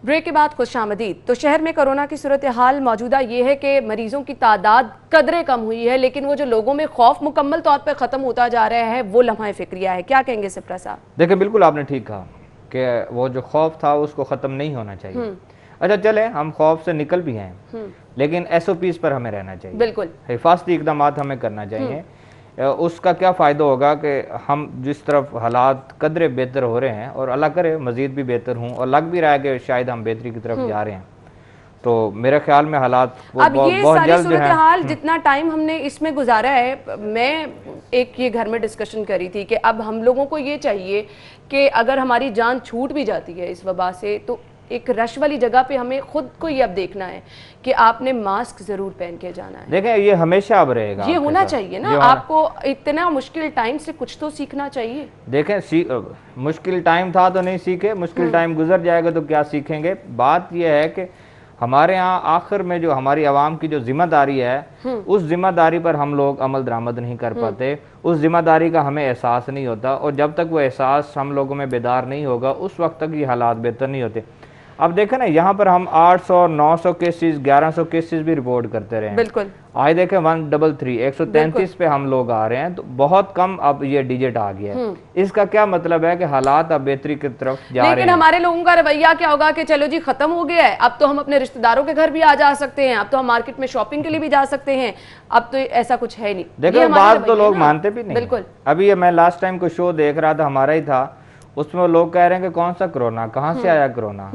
ब्रेक के बाद खुशामदीद। तो शहर में कोरोना की सूरत हाल मौजूदा ये है कि मरीजों की तादाद कदरे कम हुई है, लेकिन वो जो लोगों में खौफ मुकम्मल तौर पर ख़त्म होता जा रहा है वो लम्हा फिक्रिया है। क्या कहेंगे सिप्रा साहब? देखिए, बिल्कुल आपने ठीक कहा कि वो जो खौफ था उसको ख़त्म नहीं होना चाहिए। अच्छा चले, हम खौफ से निकल भी हैं, लेकिन SOPs पर हमें रहना चाहिए। बिल्कुल हिफाजती इकदाम हमें करना चाहिए। उसका क्या फ़ायदा होगा कि हम जिस तरफ हालात कदरे बेहतर हो रहे हैं, और अल्लाह करे मज़ीद भी बेहतर हों, और लग भी रहा है कि शायद हम बेहतरी की तरफ जा रहे हैं, तो मेरे ख्याल में हालात अब ये सारी सूरत हाल जितना टाइम हमने इसमें गुजारा है, मैं एक ये घर में डिस्कशन करी थी कि अब हम लोगों को ये चाहिए कि अगर हमारी जान छूट भी जाती है इस वबा से, तो एक रश वाली जगह पे हमें खुद को ये अब देखना है कि आपने मास्क जरूर पहन के जाना है। देखें, ये हमेशा अब रहेगा, ये होना चाहिए ना। आपको इतना मुश्किल टाइम से कुछ तो सीखना चाहिए। देखें, मुश्किल टाइम था तो नहीं सीखे, मुश्किल टाइम गुजर जाएगा तो क्या सीखेंगे। बात यह है कि हमारे यहाँ आखिर में जो हमारी आवाम की जो जिम्मेदारी है, उस जिम्मेदारी पर हम लोग अमल दरामद नहीं कर पाते, उस जिम्मेदारी का हमें एहसास नहीं होता, और जब तक वो एहसास हम लोगों में बेदार नहीं होगा उस वक्त तक ये हालात बेहतर नहीं होते। अब देखें ना, यहाँ पर हम 800, 900 केसेस, 1100 केसेस भी रिपोर्ट करते रहे। बिल्कुल। आज देखें 133, 133 पे हम लोग आ रहे हैं, तो बहुत कम अब ये डिजिट आ गया है। इसका क्या मतलब है कि हालात अब बेहतरी की तरफ जा रहे हैं। लेकिन हमारे लोगों का रवैया क्या होगा कि चलो जी खत्म हो गया है, अब तो हम अपने रिश्तेदारों के घर भी आ जा सकते हैं, अब तो हम मार्केट में शॉपिंग के लिए भी जा सकते हैं, अब तो ऐसा कुछ है नहीं। देखो, बात तो लोग मानते भी नहीं। बिल्कुल। अभी ये मैं लास्ट टाइम को शो देख रहा था, हमारा ही था, उसमें लोग कह रहे हैं कि कौन सा कोरोना, कहाँ से आया कोरोना,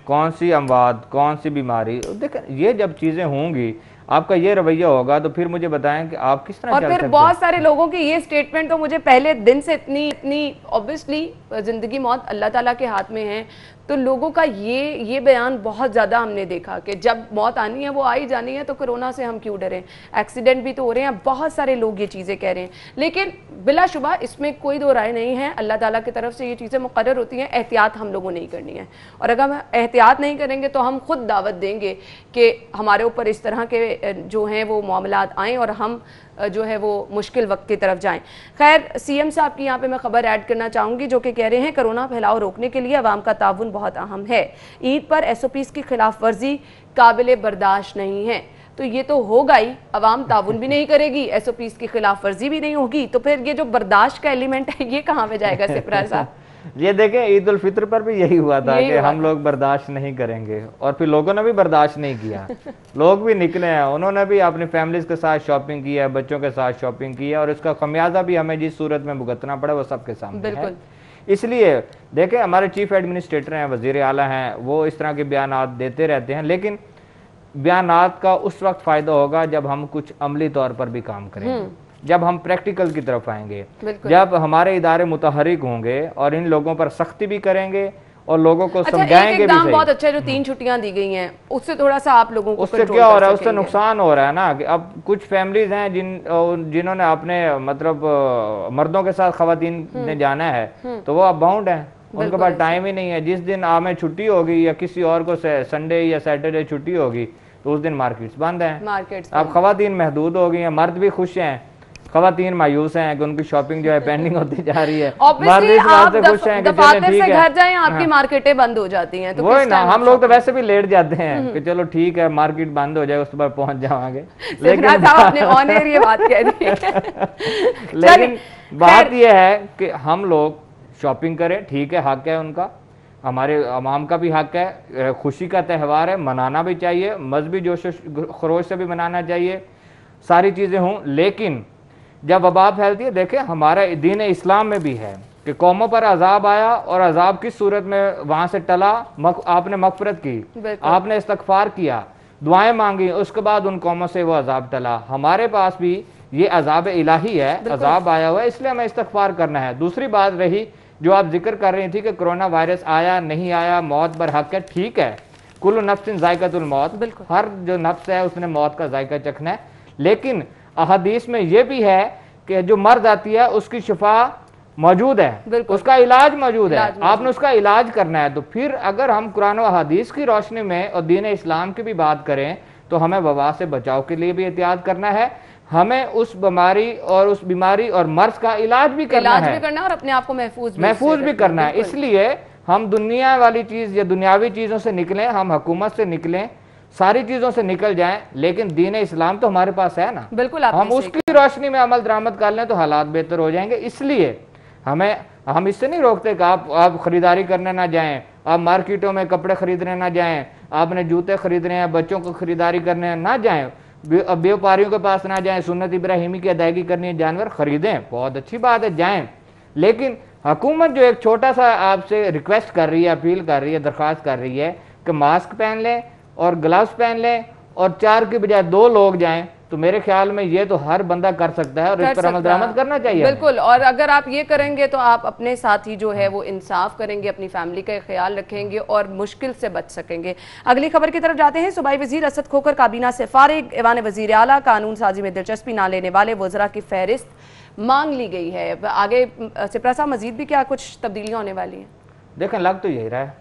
कौन सी अमवात, कौन सी बीमारी। देखें, ये जब चीजें होंगी, आपका ये रवैया होगा, तो फिर मुझे बताएं कि आप किस तरह और फिर बहुत सारे लोगों की ये स्टेटमेंट तो मुझे पहले दिन से इतनी ऑब्वियसली जिंदगी मौत अल्लाह ताला के हाथ में है, तो लोगों का ये बयान बहुत ज़्यादा हमने देखा कि जब मौत आनी है वो आ ही जानी है, तो कोरोना से हम क्यों डरें, एक्सीडेंट भी तो हो रहे हैं। बहुत सारे लोग ये चीज़ें कह रहे हैं, लेकिन बिलाशुबा इसमें कोई दो राय नहीं है, अल्लाह ताला की तरफ से ये चीज़ें मुकर्रर होती हैं। एहतियात हम लोगों ने ही करनी है, और अगर हम एहतियात नहीं करेंगे तो हम खुद दावत देंगे कि हमारे ऊपर इस तरह के जो हैं वो मामलात आएँ और हम जो है वो मुश्किल वक्त की तरफ जाएं। खैर, CM साहब की यहाँ पे मैं खबर ऐड करना चाहूँगी, जो कि कह रहे हैं कोरोना फैलाव रोकने के लिए अवाम का ताउन बहुत अहम है। ईद पर SOPs की खिलाफ वर्जी काबिल बर्दाश्त नहीं है। तो ये तो होगा ही, अवाम ताउन भी नहीं करेगी, SOPs की खिलाफ वर्जी भी नहीं होगी, तो फिर ये जो बर्दाश्त का एलिमेंट है ये कहाँ पे जाएगा सिप्रा साहब? ये देखें, ईद उल फित्र पर भी यही हुआ था कि हम लोग बर्दाश्त नहीं करेंगे, और फिर लोगों ने भी बर्दाश्त नहीं किया। लोग भी निकले हैं, उन्होंने भी अपनी फैमिलीज के साथ शॉपिंग की है, बच्चों के साथ शॉपिंग की है, और इसका खमियाजा भी हमें जिस सूरत में भुगतना पड़ा वो सबके सामने है। इसलिए देखें, हमारे चीफ एडमिनिस्ट्रेटर हैं, वजीर आला हैं, वो इस तरह के बयानात देते रहते हैं, लेकिन बयानात का उस वक्त फ़ायदा होगा जब हम कुछ अमली तौर पर भी काम करें, जब हम प्रैक्टिकल की तरफ आएंगे, जब हमारे इदारे मुतहरिक होंगे और इन लोगों पर सख्ती भी करेंगे और लोगों को समझाएंगे भी सही। बहुत अच्छा, जो 3 छुट्टियां दी गई हैं उससे थोड़ा सा आप लोगों को उससे क्या हो रहा है, उससे नुकसान हो रहा है ना कि अब कुछ फैमिलीज हैं जिन्होंने अपने मतलब मर्दों के साथ खवातीन ने जाना है, तो वो अब बाउंड है, उनके पास टाइम ही नहीं है। जिस दिन हमें छुट्टी होगी या किसी और को संडे या सैटरडे छुट्टी होगी, तो उस दिन मार्केट्स बंद हैं। अब खवातीन महदूद हो गई हैं, मर्द भी खुश हैं, खवातीन मायूस हैं कि उनकी शॉपिंग जो है पेंडिंग होती जा रही है। मर्द इस बात से खुश हैं कि चलो ठीक है, घर जाएं, आपकी मार्केटें बंद हो जाती हैं, तो वही ना, हम लोग तो वैसे भी लेट जाते हैं कि चलो ठीक है मार्केट बंद हो जाए, उसके बाद पहुंच जाएंगे। लेकिन आपने ऑन एयर ये बात कह दी। लेकिन बात यह है कि हम लोग शॉपिंग करें, ठीक है, हक है उनका, हमारे अवाम का भी हक है, खुशी का त्यौहार है, मनाना भी चाहिए, मजहबी जोश खरोश से भी मनाना चाहिए, सारी चीज़ें हों। लेकिन जब वबा फैलती है, देखें हमारा दीन इस्लाम में भी है कि कौमों पर अजाब आया, और अजाब किस सूरत में वहाँ से टला, आपने मगफरत की, आपने इस्तगफार किया, दुआएं मांगी, उसके बाद उन कौमों से वो अजाब टला। हमारे पास भी ये अजाब इलाही है, अजाब आया हुआ है, इसलिए हमें इस्तगफार करना है। दूसरी बात रही जो आप जिक्र कर रही थी कि कोरोना वायरस आया नहीं आया, मौत पर हक है, ठीक है, कुल्लु नफ्सिन ज़ायक़तुल मौत, हर जो नफ्स है उसने मौत का जायका चखना है। लेकिन अहदीस में ये भी है कि जो मर जाती है उसकी शिफा मौजूद है, उसका इलाज मौजूद है, आपने उसका इलाज करना है। तो फिर अगर हम कुरान और हदीस की रोशनी में और दीन इस्लाम की भी बात करें, तो हमें वबा से बचाव के लिए भी एहतियात करना है, हमें उस बीमारी और उस बीमारी और मर्ज का इलाज भी करना है, और अपने आप को महफूज भी करना है। इसलिए हम दुनिया वाली चीज़ या दुनियावी चीज़ों से निकलें, हम हुकूमत से निकलें, सारी चीज़ों से निकल जाएं, लेकिन दीन इस्लाम तो हमारे पास है ना। बिल्कुल, हम उसकी रोशनी में अमल दरामद कर लें तो हालात बेहतर हो जाएंगे। इसलिए हम इससे नहीं रोकते कि आप खरीदारी करने ना जाएं, आप मार्केटों में कपड़े खरीदने ना जाएं, आपने जूते खरीदने हैं, बच्चों को खरीदारी करने ना जाएं, व्यापारियों के पास ना जाएं, सुन्नत इब्राहिमी की अदायगी करनी है, जानवर खरीदें, बहुत अच्छी बात है, जाएं। लेकिन हुकूमत जो एक छोटा सा आपसे रिक्वेस्ट कर रही है, अपील कर रही है, दरख्वास्त कर रही है कि मास्क पहन लें और ग्लव्स पहन लें और 4 की बजाय 2 लोग जाएं, तो मेरे ख्याल में ये तो हर बंदा कर सकता है और इस पर अमल दरामद करना चाहिए। बिल्कुल, और अगर आप ये करेंगे तो आप अपने साथ ही जो है वो इंसाफ करेंगे, अपनी फैमिली का ख्याल रखेंगे और मुश्किल से बच सकेंगे। अगली खबर की तरफ जाते हैं। सूबाई वजीर असद खोखर काबीना से फारिग, ऐवान वजीर आला कानून साजी में दिलचस्पी न लेने वाले वज़रा की फहरिस्त मांग ली गई है। आगे सिपरा साहब मजीद भी क्या कुछ तब्दीलियाँ होने वाली हैं? देखें, लग तो यही रहा है,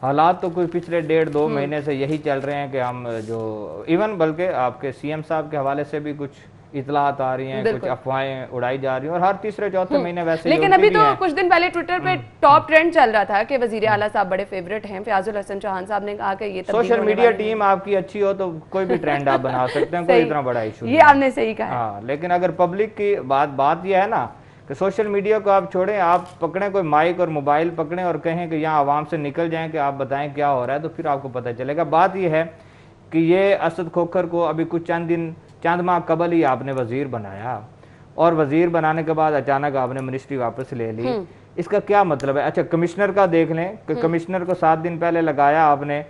हालात तो कोई पिछले 1.5-2 महीने से यही चल रहे हैं कि हम जो इवन बल्कि आपके सीएम साहब के हवाले से भी कुछ इतलात आ रही हैं, कुछ अफवाहें उड़ाई जा रही हैं और हर तीसरे-चौथे महीने वैसे। लेकिन अभी तो कुछ दिन पहले ट्विटर पे टॉप ट्रेंड चल रहा था कि वजीर आला साहब बड़े फेवरेट हैं। फयाजुल हसन चौहान साहब ने कहा कि ये सोशल मीडिया टीम आपकी अच्छी हो तो कोई भी ट्रेंड आप बना सकते हैं, कोई इतना बड़ा इशू ये आपने सही कहा। हाँ, लेकिन अगर पब्लिक की बात यह है ना कि सोशल मीडिया को आप छोड़ें, आप पकड़ें कोई माइक और मोबाइल पकड़ें और कहें कि यहाँ आवाम से निकल जाएं कि आप बताएं क्या हो रहा है, तो फिर आपको पता चलेगा। बात यह है कि ये असद खोखर को अभी कुछ चंद माह कबल ही आपने वजीर बनाया और वजीर बनाने के बाद अचानक आपने मिनिस्ट्री वापस ले ली। इसका क्या मतलब है? अच्छा, कमिश्नर का देख लें कि कमिश्नर को 7 दिन पहले लगाया, आपने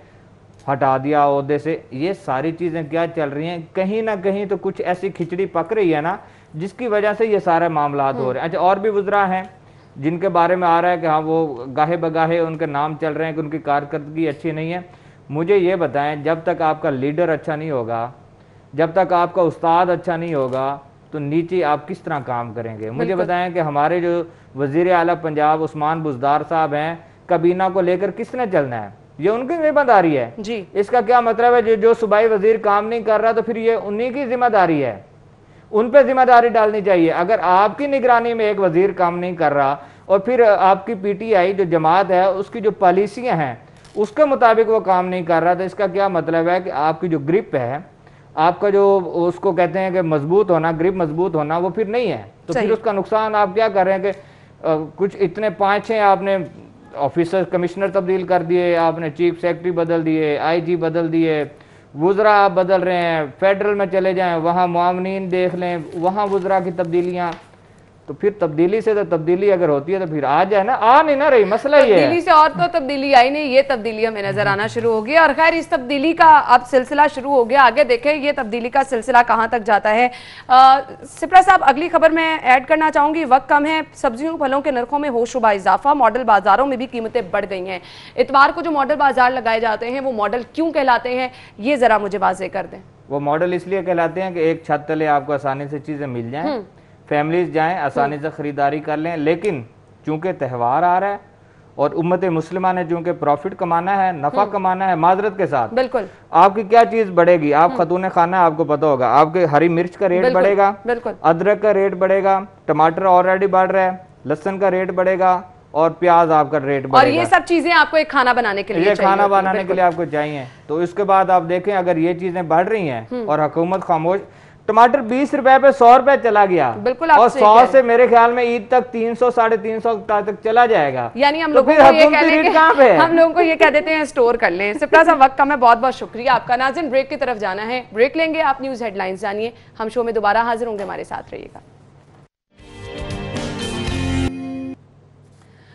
हटा दिया ओहदे से। ये सारी चीज़ें क्या चल रही हैं? कहीं ना कहीं तो कुछ ऐसी खिचड़ी पक रही है ना जिसकी वजह से ये सारे मामला हो रहे हैं। अच्छा, और भी वज़रा हैं जिनके बारे में आ रहा है कि हाँ वो गाहे बगाहे उनके नाम चल रहे हैं कि उनकी कारकर्दगी अच्छी नहीं है। मुझे ये बताएं, जब तक आपका लीडर अच्छा नहीं होगा, जब तक आपका उस्ताद अच्छा नहीं होगा, तो नीचे आप किस तरह काम करेंगे? मुझे बताएं कि हमारे जो वज़ीर आला पंजाब उस्मान बुज़दार साहब हैं, काबीना को लेकर किसने चलना है? ये उनकी जिम्मेदारी है जी। इसका क्या मतलब है? जो सूबाई वजीर काम नहीं कर रहा तो फिर ये उन्हीं की जिम्मेदारी है, उन पर जिम्मेदारी डालनी चाहिए। अगर आपकी निगरानी में एक वजीर काम नहीं कर रहा और फिर आपकी पीटीआई जो जमात है उसकी जो पॉलिसियां हैं उसके मुताबिक वो काम नहीं कर रहा, तो इसका क्या मतलब है कि आपकी जो ग्रिप है, आपका जो उसको कहते हैं कि मजबूत होना, ग्रिप मजबूत होना, वो फिर नहीं है। तो फिर उसका नुकसान आप क्या कर रहे हैं कि कुछ इतने 5-6 आपने ऑफिसर कमिश्नर तब्दील कर दिए, आपने चीफ सेक्रेटरी बदल दिए, आईजी बदल दिए, वुज़रा आप बदल रहे हैं, फेडरल में चले जाएं वहाँ मुआवनीन देख लें, वहाँ वुज़रा की तब्दीलियाँ। तो फिर तब्दीली से तो तब्दीली अगर होती है तो फिर आ जाए ना, आ नहीं ना रही, मसला ये है। तब्दीली से और तो तब्दीली आई नहीं, ये तब्दीली हमें नजर आना शुरू हो गई। और खैर इस तब्दीली का अब सिलसिला शुरू हो गया, आगे देखें ये तब्दीली का सिलसिला कहाँ तक जाता है। सिपरा साहब, अगली खबर में ऐड करना चाहूंगी, वक्त कम है। सब्जियों फलों के नरखों में होशरुबा इजाफा, मॉडल बाजारों में भी कीमतें बढ़ गई हैं। इतवार को जो मॉडल बाजार लगाए जाते हैं वो मॉडल क्यों कहलाते हैं, ये जरा मुझे वाज़ेह कर दें। वो मॉडल इसलिए कहलाते हैं कि एक छत तले आपको आसानी से चीजें मिल जाएं, फैमिलीज जाएं, आसानी से खरीदारी कर लें। लेकिन चूंकि त्यौहार आ रहा है और उम्मत मुस्लिमा ने चूंकि प्रॉफिट कमाना है, नफा कमाना है, माजरत के साथ बिल्कुल आपकी क्या चीज बढ़ेगी? आप खतून खाना, आपको पता होगा, आपके हरी मिर्च का रेट बढ़ेगा, अदरक का रेट बढ़ेगा, टमाटर ऑलरेडी बढ़ रहा है, लहसुन का रेट बढ़ेगा और प्याज आपका रेट बढ़ेगा। और ये सब चीजें आपको एक खाना बनाने के लिए खाना बनाने के लिए आपको चाहिए। तो इसके बाद आप देखें अगर ये चीजें बढ़ रही हैं और हुकूमत खामोश, टमाटर 20 रुपए पे 100 रुपए चला गया, बिल्कुल, और 100 से मेरे ख्याल में ईद तक 300-350 तक चला जाएगा। यानी हम लोगों को ये कह देते हैं, हम लोगों को ये कह देते हैं स्टोर कर लें। सिपरा साहब, वक्त कम है, बहुत बहुत शुक्रिया आपका। नाज़रीन, ब्रेक की तरफ जाना है, ब्रेक लेंगे, आप न्यूज हेडलाइंस जानिए। हम शो में दोबारा हाजिर होंगे, हमारे साथ रहिएगा।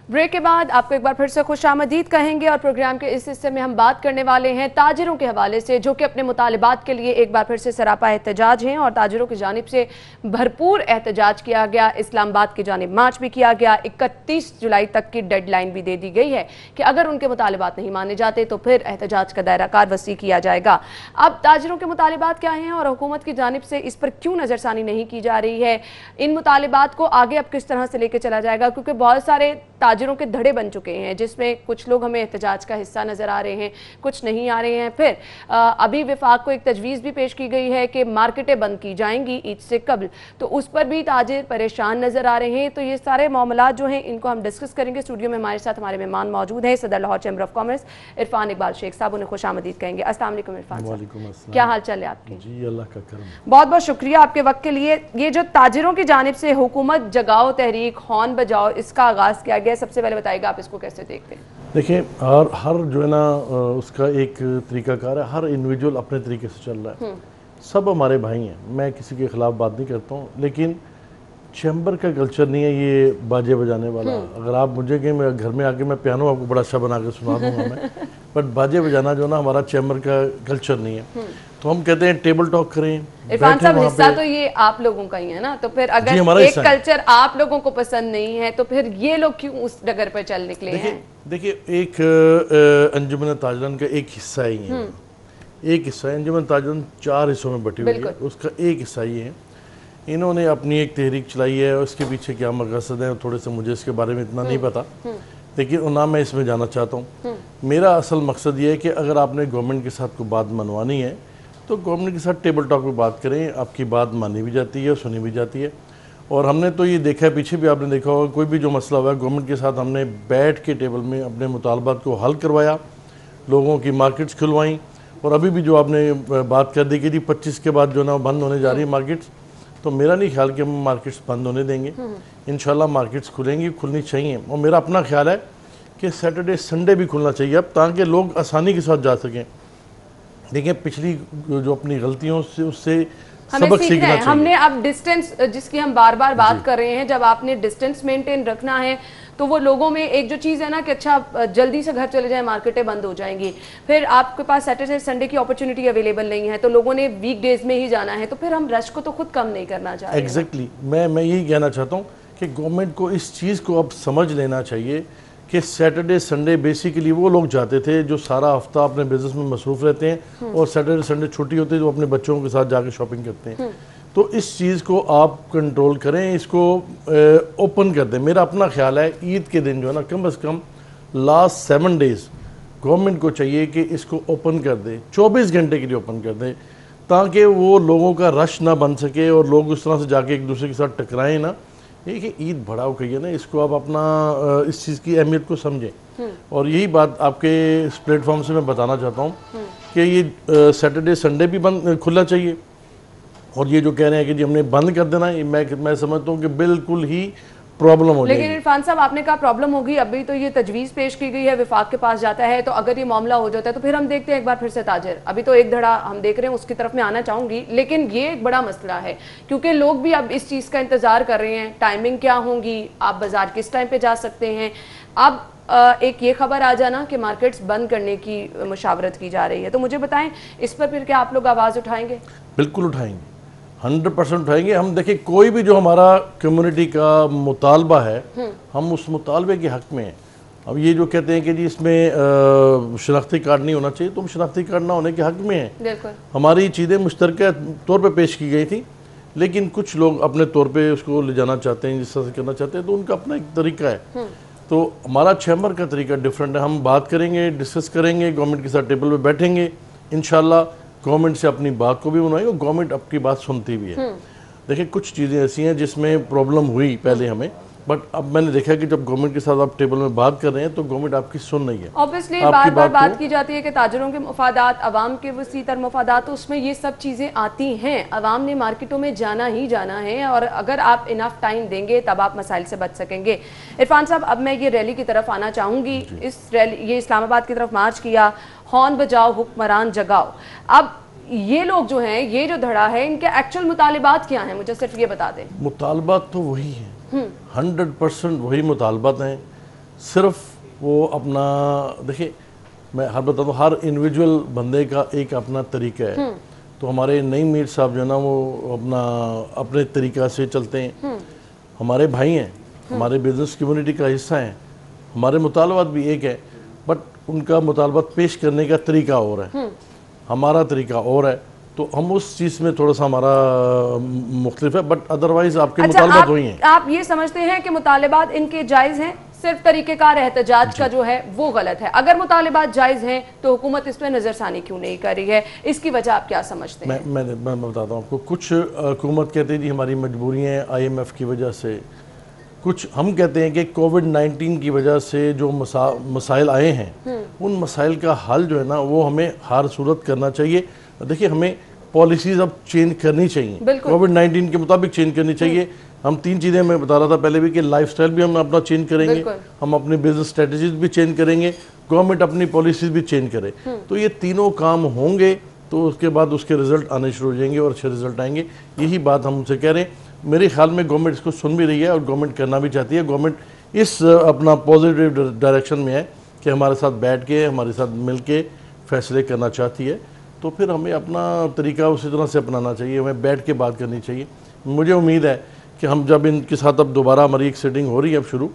ब्रेक के बाद आपको एक बार फिर से खुशामदीद कहेंगे और प्रोग्राम के इस हिस्से में हम बात करने वाले हैं ताजिरों के हवाले से, जो कि अपने मुतालिबात के लिए एक बार फिर से सरापा एहतजाज हैं और ताजिरों की जानिब से भरपूर एहतजाज किया गया। इस्लामाबाद की जानिब मार्च भी किया गया। 31 जुलाई तक की डेडलाइन भी दे दी गई है कि अगर उनके मुतालिबात नहीं माने जाते तो फिर एहतजाज का दायरा कार वसी किया जाएगा। अब ताजिरों के मुतालिबात क्या हैं और हुकूमत की जानिब से इस पर क्यों नज़रसानी नहीं की जा रही है, इन मुतालिबात को आगे अब किस तरह से लेकर चला जाएगा, क्योंकि बहुत सारे ताजिर ताजिरों के धड़े बन चुके हैं, जिसमें कुछ लोग हमें एहतजाज का हिस्सा नजर आ रहे हैं, कुछ नहीं आ रहे हैं। फिर अभी विफाक को एक तजवीज़ भी पेश की गई है कि मार्केटें बंद की जाएंगी ईद से कबल, तो उस पर भी ताजिर परेशान नजर आ रहे हैं। तो ये सारे मामला जो हैं इनको हम डिस्कस करेंगे। स्टूडियो में हमारे साथ हमारे मेहमान मौजूद हैं, सदर Lahore Chamber of Commerce Irfan Iqbal Sheikh sahab, उन्हें खुश आमदीद कहेंगे। अस्सलाम वालेकुम इरफान साहब, क्या हाल चाल है आपके? जी अल्लाह का करम। बहुत बहुत शुक्रिया आपके वक्त के लिए। ये जो ताजिरों की जानिब से हुकूमत जगाओ तहरीक हॉर्न बजाओ इसका आगाज़ किया गया, सबसे पहले बताइएगा आप इसको कैसे देखते हैं? देखिए, हर जो है ना उसका एक तरीकाकार है, हर इंडिविजुअल अपने तरीके से चल रहा है। सब हमारे भाई हैं, मैं किसी के ख़िलाफ़ बात नहीं करता हूँ, लेकिन चैम्बर का कल्चर नहीं है ये बाजे बजाने वाला। अगर आप मुझे कहें मैं घर में आके मैं पियानो आपको बड़ा अच्छा बना के सुना दूंगा मैं, बट बाजे बजाना जो ना हमारा चैम्बर का कल्चर नहीं है। तो हम कहते हैं टेबल टॉक करें। इरफान साहब, हिस्सा तो ये आप लोगों का ही है ना, तो फिर अगर एक कल्चर आप लोगों को पसंद नहीं है तो फिर ये लोग क्यों उस डगर पर चल निकले हैं? देखिए, एक अंजुमन ताजरन का एक हिस्सा ही है, एक हिस्सा है। अंजुमन ताजरन 4 हिस्सों में बटी हुई है, उसका एक हिस्सा ही है। इन्होंने अपनी एक तहरीक चलाई है, उसके पीछे क्या मकसद है थोड़े से मुझे इसके बारे में इतना नहीं पता, लेकिन ना मैं इसमें जाना चाहता हूँ। मेरा असल मकसद ये है कि अगर आपने गवर्नमेंट के साथ कोई बात मनवानी है तो गवर्नमेंट के साथ टेबल टॉक पे बात करें, आपकी बात मानी भी जाती है, सुनी भी जाती है। और हमने तो ये देखा है, पीछे भी आपने देखा होगा, कोई भी जो मसला हुआ है गवर्नमेंट के साथ हमने बैठ के टेबल में अपने मुतालबात को हल करवाया, लोगों की मार्केट्स खुलवाई। और अभी भी जो आपने बात कर दी कि जी 25 के बाद जो ना बंद होने जा रही है मार्केट्स, तो मेरा नहीं ख्याल कि हम मार्केट्स बंद होने देंगे। इंशाल्लाह मार्केट्स खुलेंगी, खुलनी चाहिए। और मेरा अपना ख्याल है कि सैटरडे संडे भी खुलना चाहिए अब, ताकि लोग आसानी के साथ जा सकें। देखिए, पिछली जो अपनी गलतियों से उससे सबक सीखना चाहिए। हमने अब डिस्टेंस जिसकी हम बार बार बात कर रहे हैं, जब आपने डिस्टेंस मेंटेन रखना है तो वो लोगों में एक जो चीज़ है ना कि अच्छा जल्दी से घर चले जाएं, मार्केटें बंद हो जाएंगी, फिर आपके पास सैटरडे संडे की अपॉर्चुनिटी अवेलेबल नहीं है, तो लोगों ने वीक डेज में ही जाना है, तो फिर हम रश को तो खुद कम नहीं करना चाहते। एग्जैक्टली, मैं यही कहना चाहता हूँ कि गवर्नमेंट को इस चीज़ को अब समझ लेना चाहिए कि सैटरडे संडे बेसिकली वो लोग जाते थे जो सारा हफ्ता अपने बिजनेस में मसरूफ़ रहते हैं, और सैटरडे संडे छुट्टी होती है जो अपने बच्चों के साथ जाके शॉपिंग करते हैं। तो इस चीज़ को आप कंट्रोल करें, इसको ओपन कर दें। मेरा अपना ख्याल है ईद के दिन जो है ना कम से कम लास्ट 7 डेज़ गवर्नमेंट को चाहिए कि इसको ओपन कर दे, 24 घंटे के लिए ओपन कर दे, ताकि वो लोगों का रश ना बन सके और लोग उस तरह से जाके एक दूसरे के साथ टकराएं ना। ये कि ईद बढ़ाओ कहिए ना, इसको आप अपना इस चीज़ की अहमियत को समझें। और यही बात आपके इस प्लेटफॉर्म से मैं बताना चाहता हूँ कि ये सैटरडे संडे भी बंद खुलना चाहिए। और ये जो कह रहे हैं कि जी हमने बंद कर देना है, मैं समझता हूँ कि बिल्कुल ही प्रॉब्लम हो जाएगी। लेकिन इरफान साहब, आपने कहा प्रॉब्लम होगी, अभी तो ये तजवीज़ पेश की गई है, विफाक के पास जाता है, तो अगर ये मामला हो जाता है तो फिर हम देखते हैं एक बार फिर से ताजिर, अभी तो एक धड़ा हम देख रहे हैं, उसकी तरफ मैं आना चाहूँगी, लेकिन ये एक बड़ा मसला है क्योंकि लोग भी अब इस चीज़ का इंतज़ार कर रहे हैं, टाइमिंग क्या होंगी, आप बाजार किस टाइम पर जा सकते हैं। अब एक ये खबर आ जाना कि मार्केट्स बंद करने की मुशावरत की जा रही है, तो मुझे बताएं इस पर फिर क्या आप लोग आवाज़ उठाएंगे? बिल्कुल उठाएंगे, 100% उठाएंगे। हम देखिए, कोई भी जो हमारा कम्युनिटी का मुतालबा है, हम उस मुतालबे के हक़ में हैं। अब ये जो कहते हैं कि जी इसमें शनाख्ती कार्ड नहीं होना चाहिए, तो हम शनाख्ती कार्ड ना होने के हक़ में हैं। हमारी चीज़ें मुश्तरका तौर पे पेश की गई थी, लेकिन कुछ लोग अपने तौर पे उसको ले जाना चाहते हैं, जिस तरह से करना चाहते हैं, तो उनका अपना एक तरीका है। तो हमारा चैम्बर का तरीका डिफरेंट है। हम बात करेंगे, डिस्कस करेंगे, गवर्नमेंट के साथ टेबल पे बैठेंगे, इंशाल्लाह गवर्नमेंट से अपनी बात को भी मनवाएंगे और गवर्नमेंट आपकी बात सुनती भी है। देखिए, कुछ चीज़ें ऐसी हैं जिसमें प्रॉब्लम हुई पहले हमें, बट अब मैंने देखा कि जब गवर्नमेंट के साथ आप टेबल में बात कर रहे हैं तो गवर्नमेंट आपकी सुन रही है। ऑब्वियसली बार बार बात की जाती है कि ताजरों के मुफादात, अवाम के वसी तर मुफादात, तो उसमें ये सब चीज़ें आती हैं। अवाम ने मार्केटों में जाना ही जाना है, और अगर आप इनफ टाइम देंगे तब आप मसाइल से बच सकेंगे। इरफान साहब, अब मैं ये रैली की तरफ आना चाहूँगी। इस रैली, ये इस्लामाबाद की तरफ मार्च किया, हॉर्न बजाओ हुक्मरान जगाओ। अब ये लोग जो हैं, ये जो धड़ा है, इनके एक्चुअल मुतालिबात क्या हैं, मुझे सिर्फ ये बता दें। मुतालबात तो वही हैं, 100% वही मुतालबात हैं। सिर्फ वो अपना, देखिए मैं बताता हूँ, हर इंडिविजुअल बंदे का एक अपना तरीका है। तो हमारे नईम मीर साहब जो है ना, वो अपने तरीका से चलते हैं। हमारे भाई हैं, हमारे बिजनेस कम्युनिटी का हिस्सा हैं, हमारे मुतालबात भी एक है, बट उनका मुतालबात पेश करने का तरीका और है, हमारा तरीका और है। तो हम उस चीज़ में थोड़ा सा हमारा मुख्तलिफ है, बट अदरवाइज आपके मुतालबात वही हैं। आप ये समझते हैं कि मुतालबात इनके जायज़ हैं, सिर्फ तरीकेकार एहतजाज का जो है वो गलत है। अगर मुतालिबात जायज़ हैं तो हुकूमत इस पर नज़रसानी क्यों नहीं कर रही है, इसकी वजह आप क्या समझते हैं? मैं बताता हूँ आपको। कुछ हुकूमत कहती है जी हमारी मजबूरियाँ हैं IMF की वजह से, कुछ हम कहते हैं कि कोविड-19 की वजह से जो मसाइल आए हैं उन मसाइल का हल जो है ना वो हमें हर सूरत करना चाहिए। देखिए हमें पॉलिसीज़ अब चेंज करनी चाहिए, कोविड-19 के मुताबिक चेंज करनी चाहिए। हम 3 चीज़ें मैं बता रहा था पहले भी कि लाइफस्टाइल भी हम अपना चेंज करेंगे, हम अपनी बिजनेस स्ट्रेटजीज भी चेंज करेंगे, गवर्नमेंट अपनी पॉलिसीज भी चेंज करे। तो ये तीनों काम होंगे तो उसके बाद उसके रिजल्ट आने शुरू हो जाएंगे और अच्छे रिजल्ट आएंगे। यही बात हम उनसे कह रहे हैं। मेरे ख्याल में गवर्नमेंट इसको सुन भी रही है और गवर्नमेंट करना भी चाहती है। गवर्नमेंट इस अपना पॉजिटिव डायरेक्शन में है कि हमारे साथ बैठ के हमारे साथ मिल के फैसले करना चाहती है। तो फिर हमें अपना तरीका उसी तरह से अपनाना चाहिए, हमें बैठ के बात करनी चाहिए। मुझे उम्मीद है कि हम जब इनके साथ अब दोबारा हमारी एक सीटिंग हो रही है अब शुरू,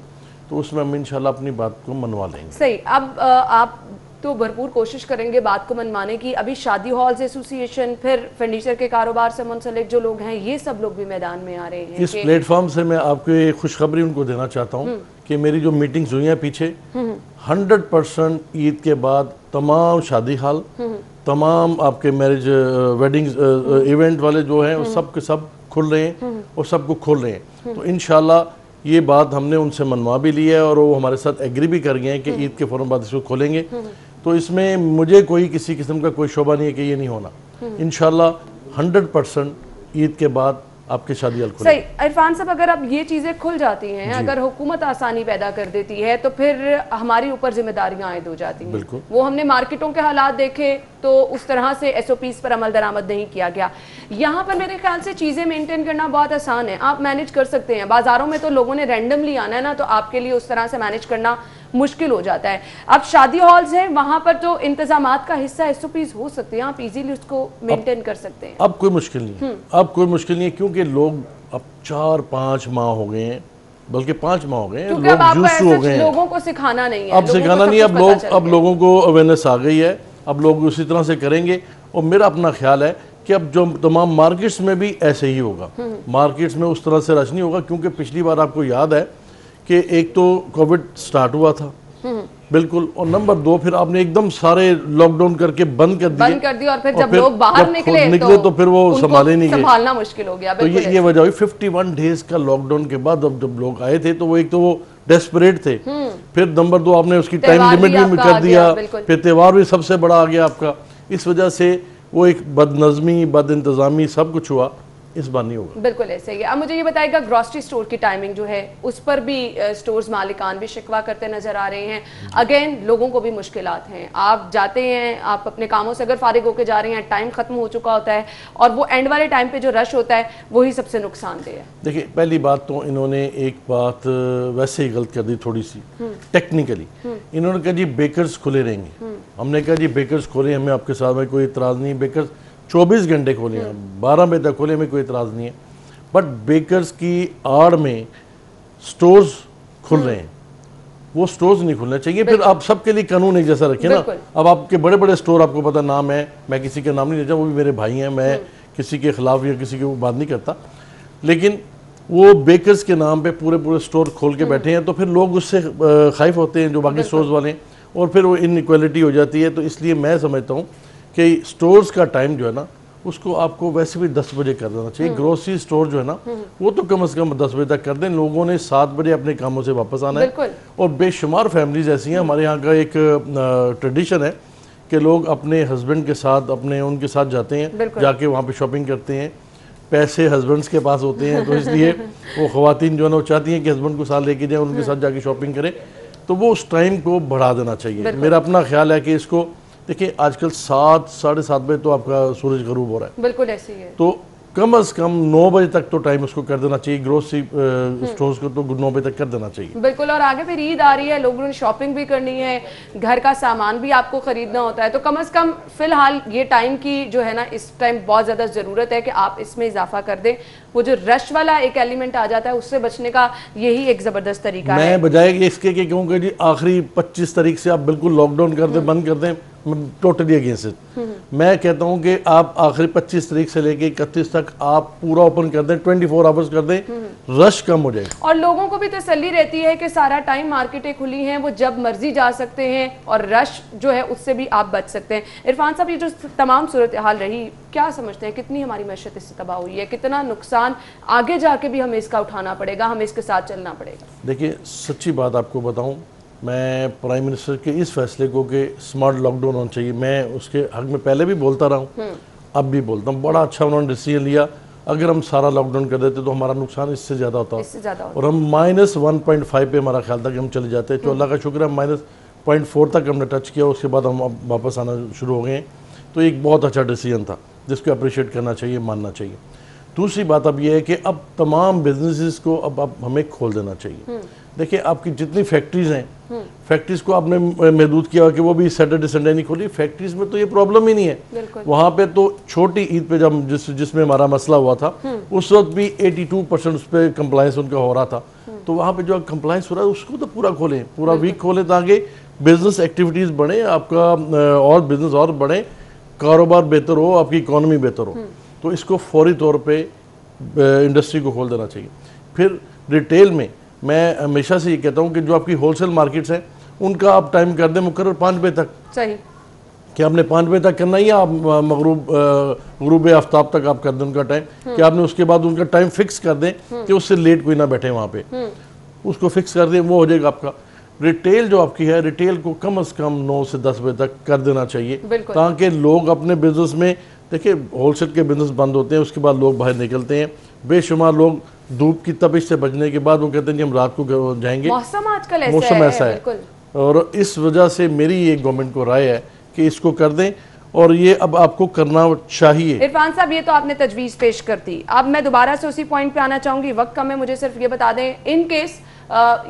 तो उसमें हम इंशाल्लाह अपनी बात को मनवा लेंगे। सही। अब आप तो भरपूर कोशिश करेंगे बात को मनवाने की। अभी शादी हॉल्स एसोसिएशन, फिर फर्नीचर के कारोबार से मुंसलिक जो लोग हैं, ये सब लोग भी मैदान में आ रहे हैं। इस प्लेटफॉर्म से मैं आपको ये खुशखबरी उनको देना चाहता हूँ कि मेरी जो मीटिंग्स हुई हैं पीछे 100% ईद के बाद तमाम शादी हॉल, तमाम आपके मैरिज वेडिंग इवेंट वाले जो हैं वो सब के सब खुल रहे हैं और सबको खोल रहे हैं। तो इंशाल्लाह ये बात हमने उनसे मनवा भी ली है और वो हमारे साथ एग्री भी कर गए हैं कि ईद के फौरन बाद इसको खोलेंगे। तो इसमें मुझे कोई किसी किस्म का कोई शोभा नहीं है कि ये नहीं होना। इंशाल्लाह 100% ईद के बाद आपके शादी हॉल खुले। सही। इरफान साहब, अगर अब ये चीज़ें खुल जाती हैं, अगर हुकूमत आसानी पैदा कर देती है तो फिर हमारी ऊपर जिम्मेदारियां आयद हो जाती हैं। बिल्कुल। वो हमने मार्केटों के हालात देखे तो उस तरह से SOPs पर अमल दरामद नहीं किया गया। यहाँ पर मेरे ख्याल से चीज़ें मेंटेन करना बहुत आसान है, आप मैनेज कर सकते हैं। बाजारों में तो लोगों ने रैंडमली आना है ना, तो आपके लिए उस तरह से मैनेज करना मुश्किल हो जाता है। अब शादी हॉल्स हैं, वहां पर तो इंतजामात का हिस्सा SOPs हो सकते हैं, आप इजीली उसको मेंटेन कर सकते हैं। अब कोई मुश्किल नहीं है, अब कोई मुश्किल नहीं है, क्योंकि लोग अब 4-5 माह हो गए हैं, बल्कि 5 माह हो गए हैं, लोग यूज्ड टू हो गए हैं। लोगों को सिखाना नहीं है, अब सिखाना नहीं है, अब लोगों को अवेयरनेस आ गई है, अब लोग उसी तरह से करेंगे। और मेरा अपना ख्याल है कि अब जो तमाम मार्केट्स में भी ऐसे ही होगा, मार्केट्स में उस तरह से रश नहीं होगा। क्योंकि पिछली बार आपको याद है कि एक तो कोविड स्टार्ट हुआ था बिल्कुल, और नंबर 2 फिर आपने एकदम सारे लॉकडाउन करके बंद कर दिया और फिर जब लोग बाहर निकले तो फिर वो संभालना मुश्किल हो गया। तो ये वजह हुई 51 डेज का लॉकडाउन के बाद। अब जब लोग आए थे तो वो एक तो वो डेस्परेट थे, फिर नंबर 2 आपने उसकी टाइम लिमिट भी कर दिया, फिर त्यौहार भी सबसे बड़ा आ गया आपका। इस वजह से वो एक बदनज़मी, बद इंतज़ामी सब कुछ हुआ, इस बार नहीं होगा। बिल्कुल ऐसे ही। अब मुझे ये बताइएगा, ग्रॉसरी स्टोर की टाइमिंग जो है उस पर भी स्टोर्स मालिकान भी शिकवा करते नजर आ रहे हैं। अगेन लोगों को भी मुश्किलात हैं, आप जाते हैं, आप अपने कामों से अगर फारिग होकर जा रहे हैं, टाइम खत्म हो चुका होता है और वो एंड वाले टाइम पे जो रश होता है वही सबसे नुकसानदेह है। देखिए, पहली बात तो इन्होंने एक बात वैसे ही गलत कर दी थोड़ी सी टेक्निकली। इन्होंने कहा जी बेकर्स खुले रहेंगे, हमने कहा जी बेकर्स खोले, हमें आपके साथ में कोई इतराज़ नहीं, बेकर्स 24 घंटे खोले हैं, 12 बजे तक खोले, में कोई इतराज़ नहीं है। बट बेकर्स की आड़ में स्टोर्स खुल रहे हैं, वो स्टोर्स नहीं खुलने चाहिए। फिर आप सबके लिए कानून एक जैसा रखें ना। अब आपके बड़े बड़े स्टोर, आपको पता नाम है, मैं किसी के नाम नहीं लेता, वो भी मेरे भाई हैं, मैं किसी के खिलाफ या किसी की बात नहीं करता, लेकिन वो बेकर्स के नाम पे पूरे पूरे स्टोर खोल के बैठे हैं, तो फिर लोग उससे खाइफ होते हैं जो बाकी स्टोर्स वाले हैं, और फिर वो इनइक्वालिटी हो जाती है। तो इसलिए मैं समझता हूँ कि स्टोर्स का टाइम जो है ना उसको आपको वैसे भी 10 बजे कर देना चाहिए। ग्रोसरी स्टोर जो है ना वो तो कम से कम 10 बजे तक कर दें। लोगों ने 7 बजे अपने कामों से वापस आना है। और बेशुमार फैमिलीज ऐसी हैं, हमारे यहाँ का एक ट्रेडिशन है कि लोग अपने हस्बैंड के साथ उनके साथ जाते हैं, जाके वहाँ पे शॉपिंग करते हैं। पैसे हस्बैंड्स के पास होते हैं, तो इसलिए वो ख़वातीन जो है ना वो चाहती हैं कि हस्बैंड को साथ लेके जाएं, उनके साथ जाके शॉपिंग करें। तो वो उस टाइम को बढ़ा देना चाहिए। मेरा अपना ख्याल है कि इसको देखिए, आजकल 7 साढ़े 7 बजे तो आपका सूरज गरूब हो रहा है, बिल्कुल ऐसे ही है। तो कम से कम 9 बजे तक तो टाइम उसको कर देना चाहिए। ग्रोसरी स्टोर्स को तो 9 बजे तक कर देना चाहिए। बिल्कुल। और आगे फिर ईद आ रही है, लोगों ने शॉपिंग भी करनी है, घर का सामान भी आपको खरीदना होता है, तो कम से कम फिलहाल ये टाइम की जो है ना, इस टाइम बहुत ज़्यादा ज़रूरत है कि आप इसमें इजाफा कर दें। वो जो रश वाला एक एलिमेंट आ जाता है उससे बचने का यही एक जबरदस्त तरीका है। मैं बजाय इसके कि कहूँ कि जी आखिरी 25 तारीख से आप बिल्कुल लॉकडाउन कर दें, बंद कर दें, टोटली अगेंस्ट इट। मैं कहता हूं कि आप आखिरी 25 तारीख से लेके 31 तक आप पूरा ओपन कर दें, 24 आवर्स कर दें, रश कम हो जाएगा और लोगों को भी तसल्ली रहती है कि सारा टाइम मार्केटें खुली हैं, वो जब मर्जी जा सकते हैं और रश जो है उससे भी आप बच सकते हैं। इरफान साहब, ये जो तमाम सूरत हाल रही, क्या समझते हैं कितनी हमारी मैशत इससे तबाह हुई है, कितना नुकसान आगे जाके भी हमें इसका उठाना पड़ेगा, हमें इसके साथ चलना पड़ेगा? देखिए, सच्ची बात आपको बताऊं, मैं प्राइम मिनिस्टर के इस फैसले को कि स्मार्ट लॉकडाउन होना चाहिए, मैं उसके हक में पहले भी बोलता रहा हूँ, अब भी बोलता हूँ। बड़ा अच्छा उन्होंने डिसीजन लिया। अगर हम सारा लॉकडाउन कर देते तो हमारा नुकसान इससे ज़्यादा होता और हम -1.5 पे हमारा ख्याल था कि हम चले जाते। तो अल्लाह का शुक्र है -0.4 तक हमने टच किया, उसके बाद हम अब वापस आना शुरू हो गए हैं। तो एक बहुत अच्छा डिसीजन था जिसको अप्रिशिएट करना चाहिए, मानना चाहिए। दूसरी बात अब यह है कि अब तमाम बिजनेसेस को अब हमें खोल देना चाहिए। देखिए, आपकी जितनी फैक्ट्रीज हैं, फैक्ट्रीज को आपने महदूद किया कि वो भी सैटरडे संडे नहीं खोली। फैक्ट्रीज में तो ये प्रॉब्लम ही नहीं है। वहाँ पे तो छोटी ईद पे जब जिसमें हमारा मसला हुआ था, उस वक्त भी 82% उस पर कंप्लायंस उनका हो रहा था। तो वहाँ पे जो कंप्लायंस हो रहा है उसको तो पूरा खोलें, पूरा वीक खोलें, ताकि बिजनेस एक्टिविटीज़ बढ़े, आपका और बिजनेस और बढ़े, कारोबार बेहतर हो, आपकी इकॉनमी बेहतर हो। तो इसको फौरी तौर पर इंडस्ट्री को खोल देना चाहिए। फिर रिटेल में मैं हमेशा से ये कहता हूँ कि जो आपकी होलसेल मार्केट्स हैं उनका आप टाइम कर दें मुकर्रर 5 बजे तक। सही कि आपने 5 बजे तक करना ही, आप गुरूब आफ्ताब तक आप कर दें उनका टाइम, कि आपने उसके बाद उनका टाइम फिक्स कर दें कि उससे लेट कोई ना बैठे वहाँ पे, उसको फिक्स कर दें, वो हो जाएगा आपका। रिटेल जो आपकी है, रिटेल को कम से कम 9 से 10 बजे तक कर देना चाहिए, ताकि लोग अपने बिजनेस में, देखिए होलसेल के बिजनेस बंद होते हैं, उसके बाद लोग बाहर निकलते हैं। बेशुमार लोग धूप की तपिश से बचने के बाद वो कहते हैं कि हम रात को जाएंगे। मौसम आजकल ऐसा है और इस वजह से मेरी ये गवर्नमेंट को राय है कि इसको कर दें, और ये अब आपको करना चाहिए। इरफान साहब, ये तो आपने तजवीज़ पेश कर दी। अब मैं दोबारा से उसी पॉइंट पे आना चाहूंगी, वक्त कम है, मुझे सिर्फ ये बता दें, इन केस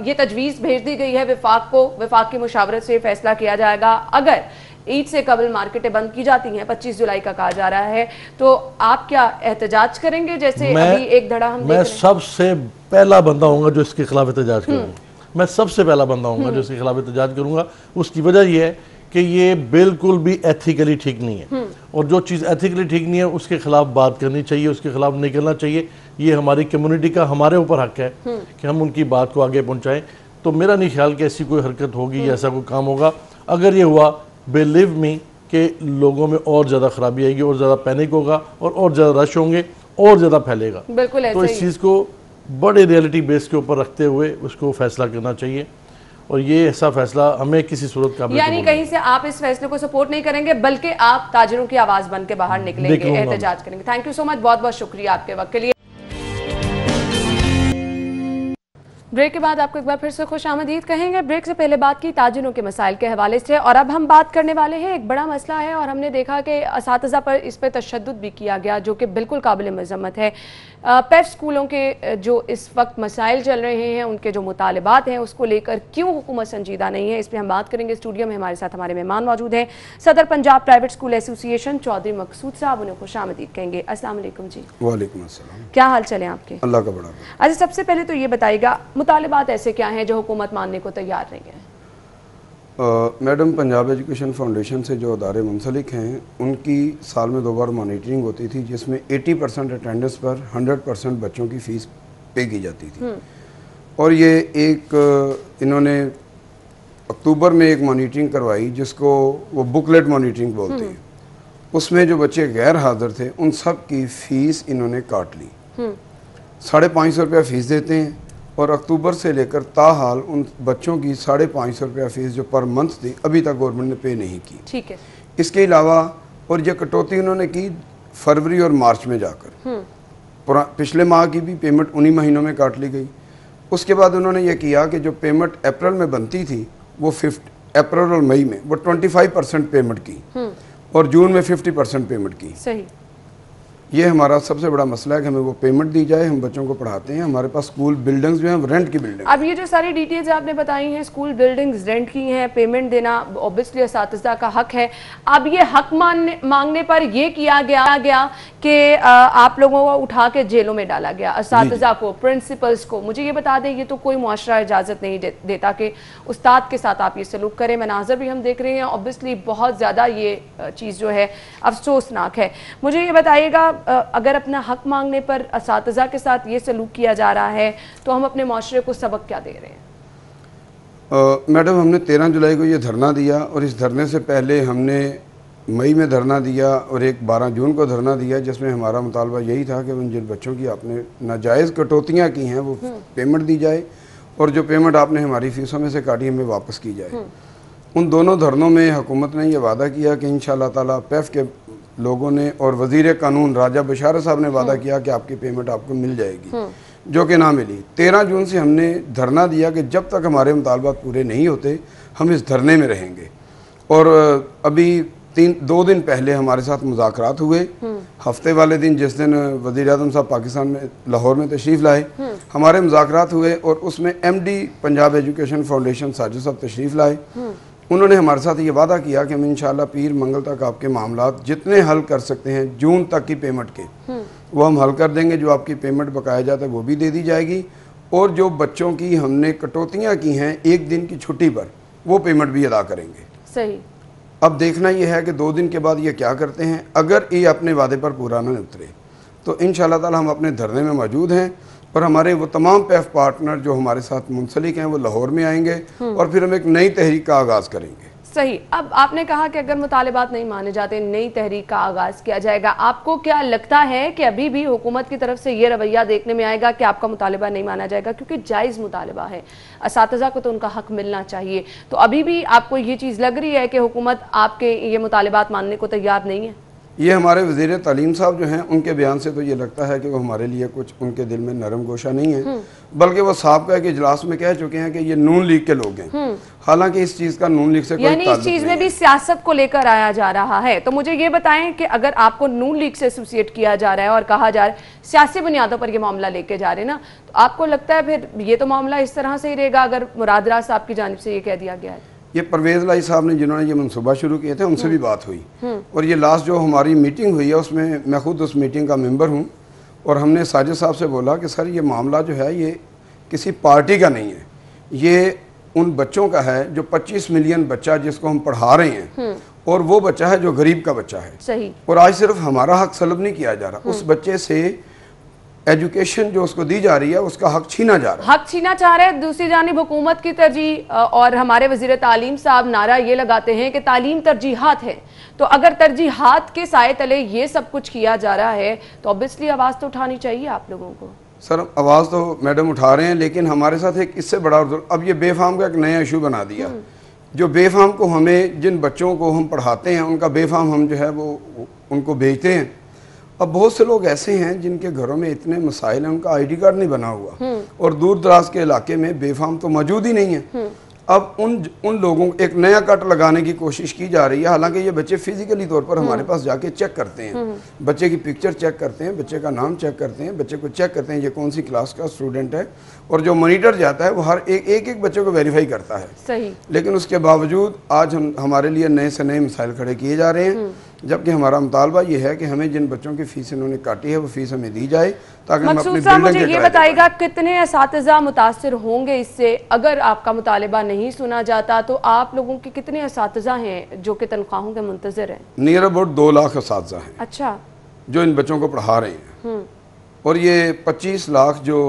ये तजवीज़ भेज दी गई है विफाक को, विफाक की मुशावरत से फैसला किया जाएगा, अगर ईद से कबल मार्केटें बंद की जाती हैं, 25 जुलाई का कहा जा रहा है, तो आप क्या एहतजाज करेंगे? जैसे अभी एक धड़ा हम मैं सबसे पहला बंदा होऊंगा जो इसके खिलाफ एहतजाज करूंगा। मैं सबसे पहला बंदा होऊंगा जो इसके खिलाफ एहतजाज करूंगा। उसकी वजह यह है कि ये बिल्कुल भी एथिकली ठीक नहीं है, और जो चीज़ एथिकली ठीक नहीं है उसके खिलाफ बात करनी चाहिए, उसके खिलाफ निकलना चाहिए। ये हमारी कम्युनिटी का हमारे ऊपर हक है कि हम उनकी बात को आगे पहुँचाएँ। तो मेरा नहीं ख्याल कि ऐसी कोई हरकत होगी या ऐसा कोई काम होगा। अगर ये हुआ, बिलीव मी कि लोगों में और ज़्यादा खराबी आएगी, और ज़्यादा पैनिक होगा, और ज़्यादा रश होंगे, और ज़्यादा फैलेगा। बिल्कुल तो इस चीज़ को बड़े रियलिटी बेस के ऊपर रखते हुए उसको फैसला करना चाहिए, और ये ऐसा फैसला हमें किसी सूरत का, यानी कहीं से आप इस फैसले को सपोर्ट नहीं करेंगे, बल्कि आप ताजिरों की आवाज़ बन के बाहर निकलेंगे, एहतजाज करेंगे। थैंक यू सो मच, बहुत बहुत शुक्रिया आपके वक्त के लिए। ब्रेक के बाद आपको एक बार फिर से खुश आमदीद कहेंगे। ब्रेक से पहले बात की ताजिरों के मसाइल के हवाले से, और अब हम बात करने वाले हैं, एक बड़ा मसला है और हमने देखा कि असातिज़ा पर इस पर तशद्दुद भी किया गया, जो कि बिल्कुल काबिल मज़म्मत है। पेफ स्कूलों के जो इस वक्त मसाइल चल रहे हैं, उनके जो मुतालिबात हैं, उसको लेकर क्यों हुकूमत संजीदा नहीं है, इस पर हम बात करेंगे। स्टूडियो में हमारे साथ हमारे मेहमान मौजूद हैं, सदर Punjab private school association Chaudhry Maqsood Sahab, उन्हें खुश आमदीद कहेंगे। अस्सलाम वालेकुम जी। वालेकुम अस्सलाम। क्या हाल चले आपके? अल्लाह का बड़ा। अच्छा, सबसे पहले तो ये बताइएगा, मुतालिबात ऐसे क्या हैं जो हुकूमत मानने को तैयार नहीं है? मैडम, पंजाब एजुकेशन फाउंडेशन से जो अदारे मुंसलिक हैं, उनकी साल में 2 बार मॉनिटरिंग होती थी, जिसमें 80% अटेंडेंस पर 100% बच्चों की फ़ीस पे की जाती थी। और ये एक इन्होंने अक्टूबर में एक मॉनिटरिंग करवाई, जिसको वो बुकलेट मॉनिटरिंग बोलते हैं। उसमें जो बच्चे गैर हाजिर थे उन सब की फ़ीस इन्होंने काट ली। 550 रुपया फ़ीस देते हैं, और अक्टूबर से लेकर ताहाल उन बच्चों की 550 रुपया फ़ीस जो पर मंथ थी, अभी तक गवर्नमेंट ने पे नहीं की। ठीक है। इसके अलावा और ये कटौती उन्होंने की फरवरी और मार्च में जाकर, पिछले माह की भी पेमेंट उन्हीं महीनों में काट ली गई। उसके बाद उन्होंने ये किया कि जो पेमेंट अप्रैल में बनती थी, वो अप्रैल और मई में वो 25% पेमेंट की, और जून में 50% पेमेंट की। सही। ये हमारा सबसे बड़ा मसला है कि हमें वो पेमेंट दी जाए, हम बच्चों को पढ़ाते हैं, हमारे पास स्कूल बिल्डिंग्स जो हैं रेंट की बिल्डिंग। अब ये जो सारी डिटेल्स आपने बताई हैं, स्कूल बिल्डिंग्स रेंट की हैं, पेमेंट देना ऑब्वियसली असातिज़ा का हक है। अब ये हक मांगने पर ये किया गया कि आप लोगों को उठा के जेलों में डाला गया, असातिज़ा को, प्रिंसिपल्स को। मुझे ये बता दें, ये तो कोई मुआशरा इजाज़त नहीं देता कि उस्ताद के साथ आप ये सलूक करें। मनाजर भी हम देख रहे हैं, ऑब्वियसली बहुत ज़्यादा ये चीज़ जो है अफसोसनाक है। मुझे ये बताइएगा, अगर अपना हक मांगने पर असातिज़ा के साथ ये सलूक किया जा रहा है तो हम अपने माशरे को सबक क्या दे रहे हैं? मैडम, हमने 13 जुलाई को ये धरना दिया और इस धरने से पहले हमने मई में धरना दिया और एक 12 जून को धरना दिया, जिसमें हमारा मुतालबा यही था कि उन जिन बच्चों की आपने नाजायज़ कटौतियाँ की हैं वो पेमेंट दी जाए और जो पेमेंट आपने हमारी फ़ीसों में से काटी हमें वापस की जाए। उन दोनों धरनों में हुकूमत ने यह वादा किया कि इंशाअल्लाह ताला पैफ के लोगों ने और वज़ीर कानून राजा बशारत साहब ने वादा किया कि आपकी पेमेंट आपको मिल जाएगी, जो कि ना मिली। 13 जून से हमने धरना दिया कि जब तक हमारे मुतालबात पूरे नहीं होते हम इस धरने में रहेंगे। और अभी 2 दिन पहले हमारे साथ मुज़ाकरात हुए। हफ्ते वाले दिन जिस दिन वज़ीर आज़म साहब पाकिस्तान में लाहौर में तशरीफ़ लाए, हमारे मुज़ाकरात हुए और उसमें MD Punjab education foundation Sajid साहब तशरीफ़ लाए। उन्होंने हमारे साथ ये वादा किया कि हम इंशाअल्लाह पीर मंगल तक आपके मामलात जितने हल कर सकते हैं, जून तक की पेमेंट के वो हम हल कर देंगे। जो आपकी पेमेंट बकाया जाता है वो भी दे दी जाएगी और जो बच्चों की हमने कटौतियाँ की हैं 1 दिन की छुट्टी पर, वो पेमेंट भी अदा करेंगे। सही। अब देखना यह है कि 2 दिन के बाद ये क्या करते हैं। अगर ये अपने वादे पर पूरा न उतरे तो इंशाअल्लाह ताला हम अपने धरने में मौजूद हैं और हमारे वो तमाम पैफ पार्टनर जो हमारे साथ मुंसलिक हैं वो लाहौर में आएंगे और फिर हम एक नई तहरीक का आगाज़ करेंगे। सही। अब आपने कहा कि अगर मुतालिबात नहीं माने जाते नई तहरीक का आगाज़ किया जाएगा। आपको क्या लगता है कि अभी भी हुकूमत की तरफ से ये रवैया देखने में आएगा कि आपका मुतालिबा नहीं माना जाएगा? क्योंकि जायज़ मुतालिबा है, असातिज़ा को तो उनका हक मिलना चाहिए। तो अभी भी आपको ये चीज़ लग रही है कि हुकूमत आपके ये मुतालिबात मानने को तैयार नहीं है? ये हमारे वज़ीर तालीम साहब जो हैं उनके बयान से तो ये लगता है कि वो हमारे लिए कुछ उनके दिल में नरम गोशा नहीं है, बल्कि वो साहब का कि इजलास में कह चुके हैं कि ये नून लीग के लोग हैं। हालांकि इस चीज़ का नून लीग से कोई ताल्लुक नहीं है। इस चीज़ में भी सियासत को लेकर आया जा रहा है। तो मुझे ये बताएं कि अगर आपको नून लीग से एसोसिएट किया जा रहा है और कहा जा रहा है सियासी बुनियादों पर यह मामला लेके जा रहे हैं ना, तो आपको लगता है फिर ये तो मामला इस तरह से ही रहेगा अगर मुराद राज साहब की जानिब से ये कह दिया गया है? ये परवेज़ लाई साहब ने जिन्होंने ये मनसूबा शुरू किए थे उनसे भी बात हुई और ये लास्ट जो हमारी मीटिंग हुई है उसमें मैं खुद उस मीटिंग का मेंबर हूँ और हमने साजिद साहब से बोला कि सर ये मामला जो है ये किसी पार्टी का नहीं है, ये उन बच्चों का है जो 25 मिलियन बच्चा जिसको हम पढ़ा रहे हैं और वो बच्चा है जो गरीब का बच्चा है। सही। और आज सिर्फ हमारा हक सलब नहीं किया जा रहा, उस बच्चे से एजुकेशन जो उसको दी जा रही है उसका हक छीना जा रहा है, हक छीना चाह रहे हैं। दूसरी जानिब हुकूमत की तरजीह और हमारे वज़ीर तालीम साहब नारा ये लगाते हैं कि तालीम तरजीहात है। तो अगर तरजीहात के साए तले ये सब कुछ किया जा रहा है तो ऑब्वियसली आवाज़ तो उठानी चाहिए आप लोगों को। सर आवाज़ तो मैडम उठा रहे हैं, लेकिन हमारे साथ एक इससे बड़ा अब ये बेफाम का एक नया इशू बना दिया। जो बेफाम को हमें जिन बच्चों को हम पढ़ाते हैं उनका बेफाम हम जो है वो उनको भेजते हैं। अब बहुत से लोग ऐसे हैं जिनके घरों में इतने मसाइल हैं, उनका ID कार्ड नहीं बना हुआ और दूर दराज के इलाके में बेफाम तो मौजूद ही नहीं है। अब उन लोगों को एक नया कट लगाने की कोशिश की जा रही है। हालांकि ये बच्चे फिजिकली तौर पर हमारे पास जाके चेक करते हैं, बच्चे की पिक्चर चेक करते हैं, बच्चे का नाम चेक करते हैं, बच्चे को चेक करते हैं ये कौन सी क्लास का स्टूडेंट है और जो मॉनिटर जाता है वो हर एक बच्चे को वेरीफाई करता है। सही। लेकिन उसके बावजूद आज हमारे लिए नए से नए मसाइल खड़े किए जा रहे हैं, जबकि हमारा मुतालबा ये है कि हमें जिन बच्चों की फीस इन्होंने काटी है वो फीस हमें दी जाए ताकि हम अपनी बिल्डिंग मुझे ये बताइएगा कितने असातिज़ा मुतासिर होंगे इससे? अगर आपका मुतालिबा नहीं सुना जाता तो आप लोगों के कितने असातिज़ा हैं जो कि तनख्वाहों के मुंतज़िर हैं? नियर अबाउट 2 लाख असातिज़ा हैं। अच्छा। जो इन बच्चों को पढ़ा रहे हैं और ये 25 लाख जो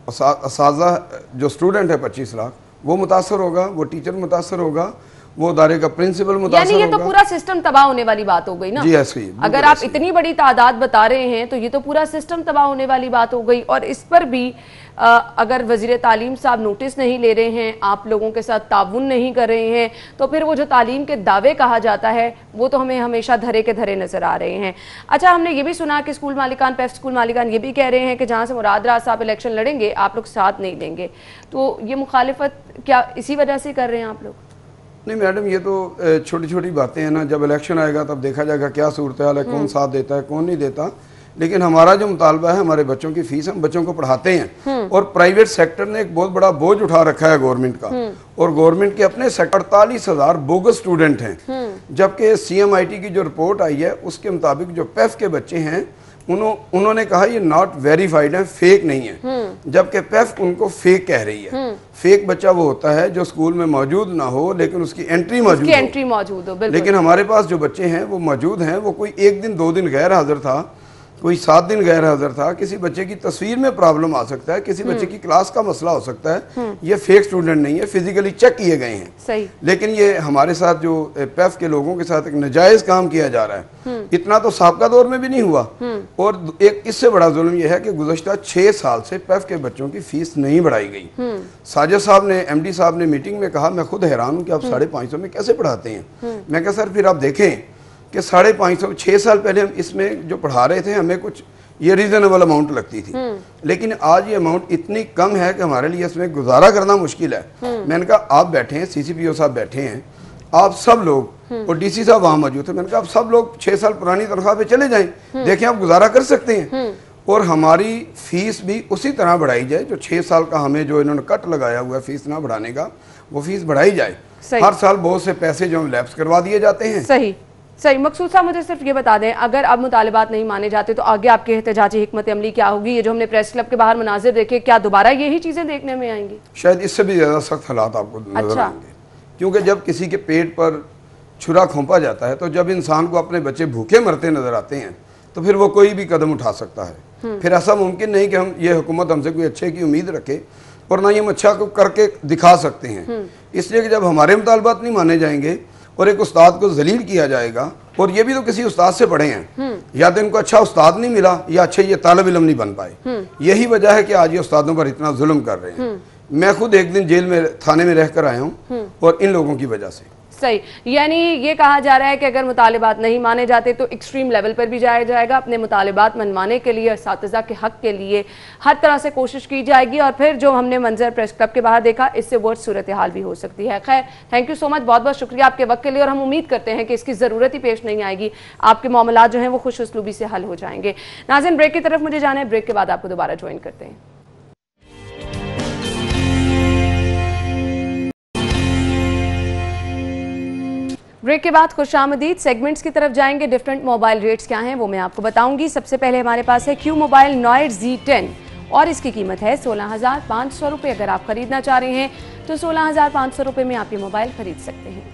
असातिज़ा जो स्टूडेंट है 25 लाख वो मुतासर होगा, वो टीचर मुतासर होगा, वो अदारे का प्रिंसिपल मुतासर होगा। ये तो पूरा सिस्टम तबाह होने वाली बात हो गई ना। जी ऐसी। अगर आप इतनी बड़ी तादाद बता रहे हैं तो ये तो पूरा सिस्टम तबाह होने वाली बात हो गई। और इस पर भी अगर वज़ीर तालीम साहब नोटिस नहीं ले रहे हैं, आप लोगों के साथ ताउन नहीं कर रहे हैं, तो फिर वो जो तालीम के दावे कहा जाता है वो तो हमें हमेशा धरे के धरे नजर आ रहे हैं। अच्छा, हमने ये भी सुना कि स्कूल मालिकान, पैफ स्कूल मालिकान ये भी कह रहे हैं कि जहाँ से मुराद राज साहब इलेक्शन लड़ेंगे आप लोग साथ नहीं देंगे। तो ये मुखालिफत क्या इसी वजह से कर रहे हैं आप लोग? नहीं मैडम, ये तो छोटी छोटी बातें हैं ना, जब इलेक्शन आएगा तब देखा जाएगा क्या सूरत हाल है, कौन साथ देता है कौन नहीं देता। लेकिन हमारा जो मुतालबा है, हमारे बच्चों की फीस, हम बच्चों को पढ़ाते हैं और प्राइवेट सेक्टर ने एक बहुत बड़ा बोझ उठा रखा है गवर्नमेंट का, और गवर्नमेंट के अपने 48,000 बोगस स्टूडेंट हैं। जबकि CMIT की जो रिपोर्ट आई है उसके मुताबिक जो PEF के बच्चे हैं उन्होंने कहा ये नॉट वेरीफाइड है, फेक नहीं है, जबकि PEF उनको फेक कह रही है। फेक बच्चा वो होता है जो स्कूल में मौजूद ना हो लेकिन उसकी एंट्री मौजूद हो। लेकिन हमारे पास जो बच्चे हैं वो मौजूद हैं, वो कोई 1 दिन 2 दिन गैर हाजिर था, कोई 7 दिन गैर हाजिर था, किसी बच्चे की तस्वीर में प्रॉब्लम आ सकता है, किसी बच्चे की क्लास का मसला हो सकता है, ये फेक स्टूडेंट नहीं है, फिजिकली चेक किए गए हैं। सही। लेकिन ये हमारे साथ जो PEF के लोगों के साथ एक नाजायज काम किया जा रहा है, इतना तो साबका दौर में भी नहीं हुआ। और एक इससे बड़ा जुल्म यह है कि गुज़श्ता 6 साल से PEF के बच्चों की फीस नहीं बढ़ाई गई। साजिद साहब ने, MD साहब ने मीटिंग में कहा, मैं खुद हैरान हूँ कि आप 550 में कैसे पढ़ाते हैं। मैं कहा सर फिर आप देखें कि 550, 6 साल पहले हम इसमें जो पढ़ा रहे थे हमें कुछ ये रीजनेबल अमाउंट लगती थी, लेकिन आज ये अमाउंट इतनी कम है कि हमारे लिए इसमें गुजारा करना मुश्किल है। मैंने कहा आप बैठे हैं, CCPO साहब बैठे हैं, आप सब लोग, और DC साहब वहाँ मौजूद थे, मैंने कहा आप सब लोग 6 साल पुरानी तनख्वाह पे चले जाएं, देखें आप गुजारा कर सकते हैं, और हमारी फीस भी उसी तरह बढ़ाई जाए जो 6 साल का हमें जो इन्होंने कट लगाया हुआ है फीस ना बढ़ाने का, वो फीस बढ़ाई जाए। हर साल बहुत से पैसे जो हम लैप्स करवा दिए जाते हैं। सही। मकसूद साहब मुझे सिर्फ ये बता दें, अगर अब मुतालिबात नहीं माने जाते तो आगे आपके एहतजाजी हिकमत अमली क्या होगी? ये जो हमने प्रेस क्लब के बाहर मनाजिर देखे, क्या दोबारा यही चीजें देखने में आएंगी? शायद इससे भी ज्यादा सख्त हालात आपको नजर आएंगे, क्योंकि जब किसी के पेट पर छुरा खोंपा जाता है, तो जब इंसान को अपने बच्चे भूखे मरते नजर आते हैं तो फिर वो कोई भी कदम उठा सकता है। फिर ऐसा मुमकिन नहीं कि हम ये हुकूमत हमसे कोई अच्छे की उम्मीद रखे और ना ये हम अच्छा को करके दिखा सकते हैं। इसलिए कि जब हमारे मुतालबात नहीं माने जाएंगे और एक उस्ताद को जलील किया जाएगा, और ये भी तो किसी उस्ताद से पढ़े हैं, या तो इनको अच्छा उस्ताद नहीं मिला या अच्छे ये तालिब इल्म नहीं बन पाए। यही वजह है कि आज ये उस्तादों पर इतना जुल्म कर रहे हैं। मैं खुद एक दिन जेल में, थाने में रहकर आया हूँ, और इन लोगों की वजह से। सही, यानी ये कहा जा रहा है कि अगर मुतालिबात नहीं माने जाते तो एक्सट्रीम लेवल पर भी जाया जाएगा। अपने मुतालिबात मनवाने के लिए, असातिज़ा के हक के लिए हर तरह से कोशिश की जाएगी, और फिर जो हमने मंजर प्रेस क्लब के बाहर देखा, इससे वर्स्ट सूरत हाल भी हो सकती है। खैर, थैंक यू सो मच, बहुत बहुत शुक्रिया आपके वक्त के लिए, और हम उम्मीद करते हैं कि इसकी ज़रूरत ही पेश नहीं आएगी, आपके मामला जो हैं वो खुश उसलूबी से हल हो जाएंगे। नाज़रीन, ब्रेक की तरफ मुझे जाना है, ब्रेक के बाद आपको दोबारा ज्वाइन करते हैं। ब्रेक के बाद खुशामदीद, सेगमेंट्स की तरफ जाएंगे। डिफरेंट मोबाइल रेट्स क्या हैं वो मैं आपको बताऊंगी। सबसे पहले हमारे पास है Q मोबाइल नॉइड Z10 और इसकी कीमत है 16,500 रुपये। अगर आप खरीदना चाह रहे हैं तो 16,500 रुपये में आप ये मोबाइल खरीद सकते हैं।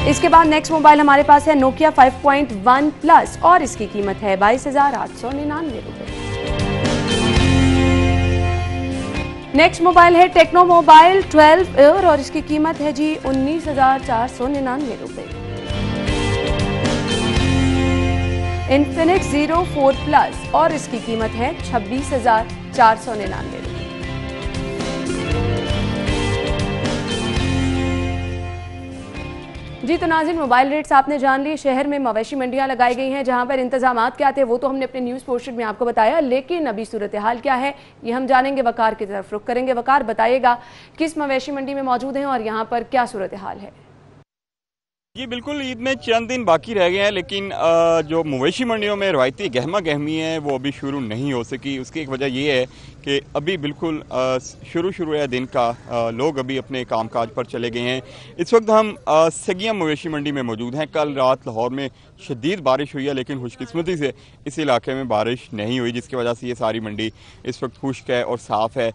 इसके बाद नेक्स्ट मोबाइल हमारे पास है Nokia 5.1 प्लस और इसकी कीमत है 22,899 रुपये। नेक्स्ट मोबाइल है टेक्नो मोबाइल 12 एयर और इसकी कीमत है जी 19,499 रुपये। इन्फिनिक्स Zero 4 प्लस और इसकी कीमत है 26,499 रुपये। जी तो नाज़रीन, मोबाइल रेट्स आपने जान ली। शहर में मवेशी मंडियां लगाई गई हैं, जहां पर इंतजामात क्या थे वो तो हमने अपने न्यूज़ पोर्शन में आपको बताया, लेकिन अभी सूरत हाल क्या है ये हम जानेंगे। वकार की तरफ रुख करेंगे। वकार, बताइएगा किस मवेशी मंडी में मौजूद हैं और यहाँ पर क्या सूरत हाल है? जी बिल्कुल, ईद में चंद दिन बाकी रह गए हैं, लेकिन जो मवेशी मंडियों में रवायती गहमा गहमी है वो अभी शुरू नहीं हो सकी। उसकी एक वजह ये है कि अभी बिल्कुल शुरू है दिन का, लोग अभी अपने कामकाज पर चले गए हैं। इस वक्त हम सगिया मवेशी मंडी में मौजूद हैं। कल रात लाहौर में शदीद बारिश हुई है, लेकिन खुशकिस्मती से इस इलाके में बारिश नहीं हुई, जिसकी वजह से ये सारी मंडी इस वक्त खुश्क है और साफ़ है।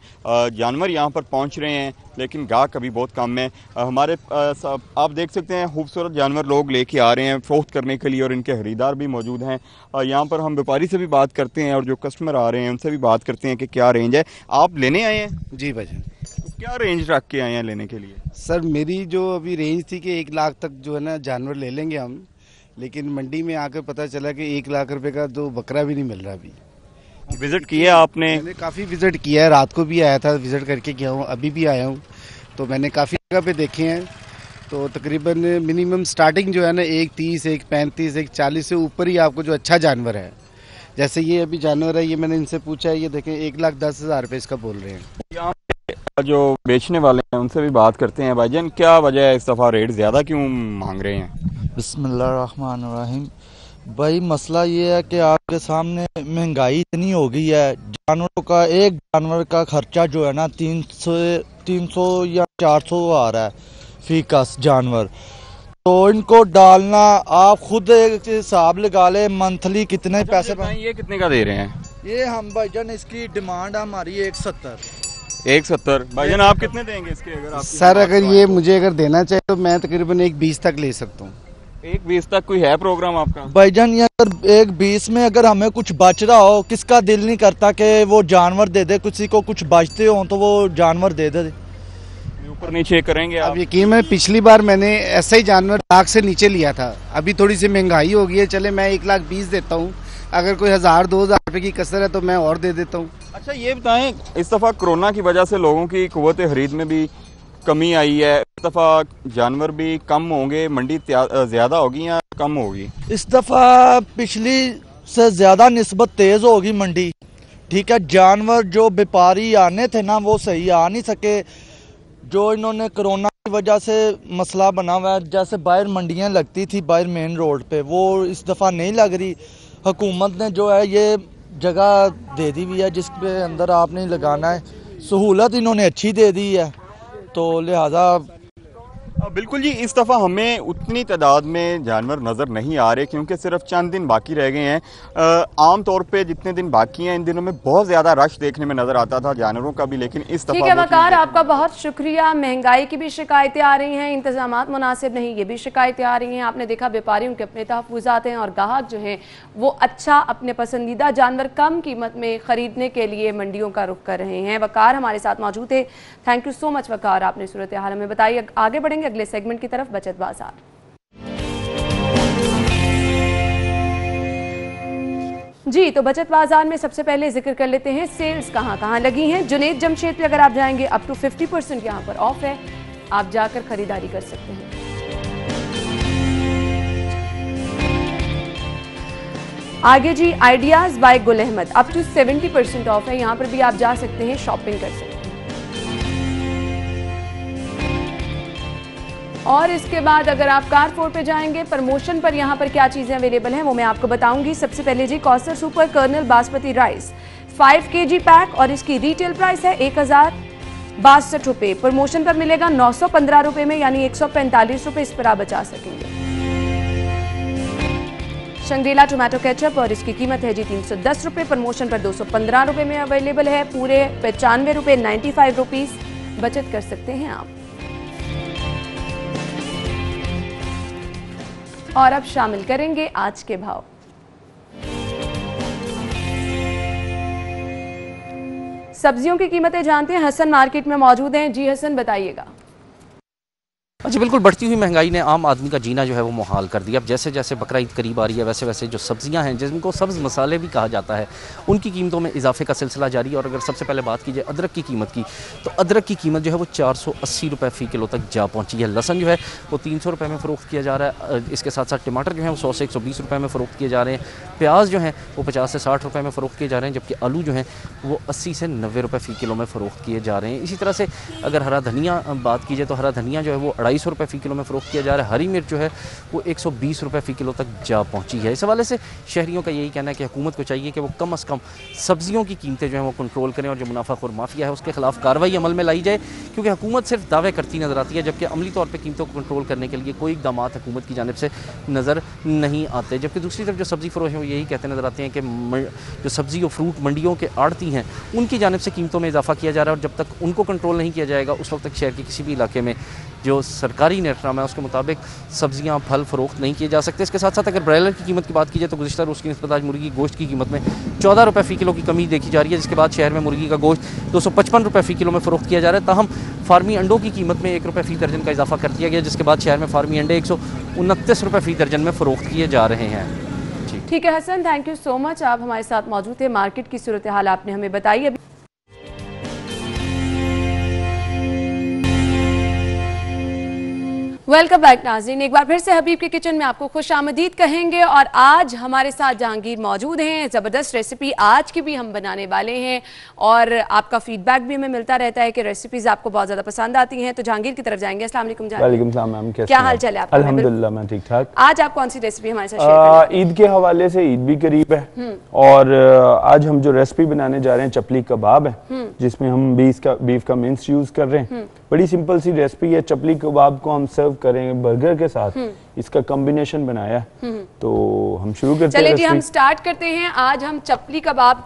जानवर यहाँ पर पहुँच रहे हैं, लेकिन गाहक अभी बहुत कम है। हमारे आप देख सकते हैं खूबसूरत जानवर लोग लेके आ रहे हैं फ़रोख्त करने के लिए, और इनके खरीदार भी मौजूद हैं। यहाँ पर हम व्यापारी से भी बात करते हैं और जो कस्टमर आ रहे हैं उनसे भी बात करते हैं कि क्या रेंज है। आप लेने आए हैं? जी भाई, तो क्या रेंज रख के आए हैं लेने के लिए? सर मेरी जो अभी रेंज थी कि 1 लाख तक जो है ना जानवर ले लेंगे हम, लेकिन मंडी में आकर पता चला कि 1 लाख रुपए का तो बकरा भी नहीं मिल रहा। अभी विजिट किया आपने? मैंने काफ़ी विजिट किया है, रात को भी आया था, विजिट करके गया हूँ, अभी भी आया हूँ। तो मैंने काफ़ी जगह पे देखे हैं, तो तकरीबन मिनिमम स्टार्टिंग जो है ना 1,30, 1,35, 1,40 से ऊपर ही आपको जो अच्छा जानवर है। जैसे ये अभी जानवर है, ये मैंने इनसे पूछा है, ये देखें 1,10,000 रुपये इसका बोल रहे हैं। यहाँ पे जो बेचने वाले हैं उनसे भी बात करते हैं। भाईजान, क्या वजह है इस दफ़ा रेट ज़्यादा क्यों मांग रहे हैं? बिस्मिल्लाहिर्रहमानिर्रहीम। भाई मसला ये है कि आपके सामने महंगाई इतनी हो गई है, जानवरों का एक जानवर का खर्चा जो है ना 300 या 400 आ रहा है फी का जानवर। तो इनको डालना आप खुद एक हिसाब लगा ले मंथली कितने पैसे। ये कितने का दे रहे हैं? ये हम भाईजान इसकी डिमांड हमारी 170। 170 भाईजान आप कितने देंगे इसके? अगर आप सर अगर ये मुझे अगर देना चाहिए तो मैं तकरीबन 120 तक ले सकता हूँ। 120 तक कोई है प्रोग्राम आपका? भाईजान ये अगर 120 में अगर हमें कुछ बच रहा हो, किसका दिल नहीं करता कि वो जानवर दे दे, किसी को कुछ बचते हो तो वो जानवर दे दे। ऊपर नीचे करेंगे आप? अब यकीन है पिछली बार मैंने ऐसा ही जानवर 1 लाख से नीचे लिया था। अभी थोड़ी सी महंगाई हो गई है, चले मैं 1,20,000 देता हूँ, अगर कोई 1,000-2,000 रुपए की कसर है तो मैं और दे देता हूँ। अच्छा ये बताएं, इस दफ़ा कोरोना की वजह से लोगों की क़ुव्वत ख़रीद में भी कमी आई है, इस दफ़ा जानवर भी कम होंगे, मंडी ज़्यादा होगी या कम होगी? इस दफ़ा पिछली से ज़्यादा निस्बत तेज़ होगी मंडी। ठीक है, जानवर जो व्यापारी आने थे ना वो सही आ नहीं सके। जो इन्होंने कोरोना की वजह से मसला बना हुआ है, जैसे बाहर मंडियां लगती थी बाहर मेन रोड पे, वो इस दफ़ा नहीं लग रही। हुकूमत ने जो है ये जगह दे दी हुई है जिसके अंदर आपने लगाना है, सहूलत इन्होंने अच्छी दे दी है, तो लिहाजा बिल्कुल जी। इस दफ़ा हमें उतनी तादाद में जानवर नज़र नहीं आ रहे क्योंकि सिर्फ चंद दिन बाकी रह गए हैं। आम तौर पे जितने दिन बाकी हैं इन दिनों में बहुत ज़्यादा रश देखने में नज़र आता था जानवरों का भी, लेकिन इस दफ़ा ठीक है वकार, आपका बहुत शुक्रिया। महंगाई की भी शिकायतें आ रही हैं, इंतजामात मुनासिब नहीं, ये भी शिकायतें आ रही हैं। आपने देखा व्यापारियों के अपने तहफ़्फ़ुज़ात हैं और ग्राहक जो हैं वो अच्छा अपने पसंदीदा जानवर कम कीमत में ख़रीदने के लिए मंडियों का रुख कर रहे हैं। वकार हमारे साथ मौजूद है। थैंक यू सो मच वकार, आपने सूरत हाल हमें बताई। आगे बढ़ेंगे अगले सेगमेंट की तरफ, बचत बाजार। जी तो बचत बाजार में सबसे पहले जिक्र कर लेते हैं सेल्स कहां कहां लगी हैं। जुनेद जमशेद पे अगर आप जाएंगे अप टू 50% यहां पर ऑफ है, आप जाकर खरीदारी कर सकते हैं। आगे जी ideas bye Gul Ahmed up to 70% of है, यहां पर भी आप जा सकते हैं, शॉपिंग कर सकते हैं। और इसके बाद अगर आप कारफोर पे जाएंगे, प्रमोशन पर यहाँ पर क्या चीज़ें अवेलेबल हैं वो मैं आपको बताऊंगी। सबसे पहले जी Kausar super kernel basmati rice 5 kg pack और इसकी रिटेल प्राइस है 1062 रुपये, प्रमोशन पर मिलेगा 915 रुपये में, यानी 145 रुपये इस पर आप बचा सकेंगे। शंग्रीला टोमेटो केचप और इसकी कीमत है जी 310 रुपये, प्रमोशन पर 215 रुपये में अवेलेबल है, पूरे 95 रुपये 95 रुपीज़ बचत कर सकते हैं आप। और अब शामिल करेंगे आज के भाव। सब्जियों की कीमतें जानते हैं, हसन मार्केट में मौजूद हैं। जी हसन बताइएगा। जी बिल्कुल, बढ़ती हुई महंगाई ने आम आदमी का जीना जो है वो मुहाल कर दिया। अब जैसे जैसे बकरा ईद करीब आ रही है वैसे वैसे जो सब्जियां हैं जिनको सब्ज़ मसाले भी कहा जाता है उनकी कीमतों में इजाफे का सिलसिला जारी है। और अगर सबसे पहले बात कीजिए अदरक की कीमत की, तो अदरक की कीमत जो है वो 480 रुपये फ़ी किलो तक जा पहुंची है। लहसन जो है वो 300 रुपये में फ़रोख्त किया जा रहा है। इसके साथ साथ टमाटर जो है वो 100 से 120 रुपये में फ़रोख्त किए जा रहे हैं। प्याज जो है वो 50 से 60 रुपये में फ़रोख्त किए जा रहे हैं, जबकि आलू जो है वो 80 से 90 रुपये फ़ी किलो में फ़रोख्त किए जा रहे हैं। इसी तरह से अगर हरा धनिया बात कीजिए तो हरा धनिया जो है वो 250 रुपये फ़ी किलो में फ़रोख्त किया जा रहा है। हरी मिर्च जो है वो 120 रुपये फ़ी किलो तक जा पहुंची है। इस हवाले से शहरियों का यही कहना है कि हुकूमत को चाहिए कि वो कम अज़ कम सब्जियों की कीमतें जो हैं वो कंट्रोल करें और जो मुनाफाखोर माफिया है उसके खिलाफ कार्रवाई अमल में लाई जाए, क्योंकि हुकूमत सिर्फ दावे करती नज़र आती है जबकि अमली तौर पर कीमतों को कंट्रोल करने के लिए कोई इक़दाम हुकूमत की जानिब से नज़र नहीं आते। जबकि दूसरी तरफ जो सब्ज़ी फरोश हैं वो यही कहते नज़र आते हैं कि जो सब्ज़ी और फ्रूट मंडियों के आड़ती हैं उनकी जानिब से कीमतों में इजाफा किया जा रहा है, और जब तक उनको कंट्रोल नहीं किया जाएगा उस वक्त तक शहर के किसी भी इलाके में जो सरकारी निर्खनामा है उसके मुताबिक सब्जियां फल फ़रोख्त नहीं किए जा सकते। इसके साथ साथ अगर ब्रायलर की कीमत की बात की जाए तो गुज़िश्ता रोज़ की निस्बत आज मुर्गी गोश्त की कीमत में 14 रुपये फ़ी किलो की कमी देखी जा रही है, जिसके बाद शहर में मुर्गी का गोश्त 255 रुपये फ़ी किलो में फ़रोख्त किया जा रहा है। ताहम फार्मी अंडों की कीमत में 1 रुपये फ़ी दर्जन का इजाफा कर दिया गया, जिसके बाद शहर में फार्मी अंडे 129 रुपये फ़ी दर्जन में फ़रोख्त किए जा रहे हैं। ठीक है Hasan, thank you so much, आप हमारे साथ मौजूद थे। मार्केट की सूरत हाल आपने हमें बताई। अभी वेलकम बैक नाज़रीन, एक बार फिर से हबीब के किचन में आपको खुश आमदीद कहेंगे। और आज हमारे साथ जहांगीर मौजूद हैं। ज़बरदस्त रेसिपी आज की भी हम बनाने वाले हैं और आपका फीडबैक भी हमें मिलता रहता है कि रेसिपीज आपको बहुत ज़्यादा पसंद आती हैं। तो जहांगीर की तरफ जाएंगे। अस्सलाम वालेकुम जहांगीर। वालेकुम सलाम मैम, कैसे क्या हाल चाल है आपका? अल्हम्दुलिल्लाह मैं ठीक ठाक। आज आप कौन सी रेसिपी हमारे साथ शेयर करेंगे? ईद के हवाले से, ईद भी करीब है और आज हम जो रेसिपी बनाने जा रहे हैं चपली कबाब है, जिसमें हम बीफ का मिंस यूज कर रहे हैं। बड़ी सिंपल सी रेसिपी है। चपली कबाब को हम सर्व करेंगे बर्गर के साथ, इसका कॉम्बिनेशन बनाया। तो हम शुरू करते हैं। चलिए जी, हम स्टार्ट करते हैं। आज हम चपली कबाब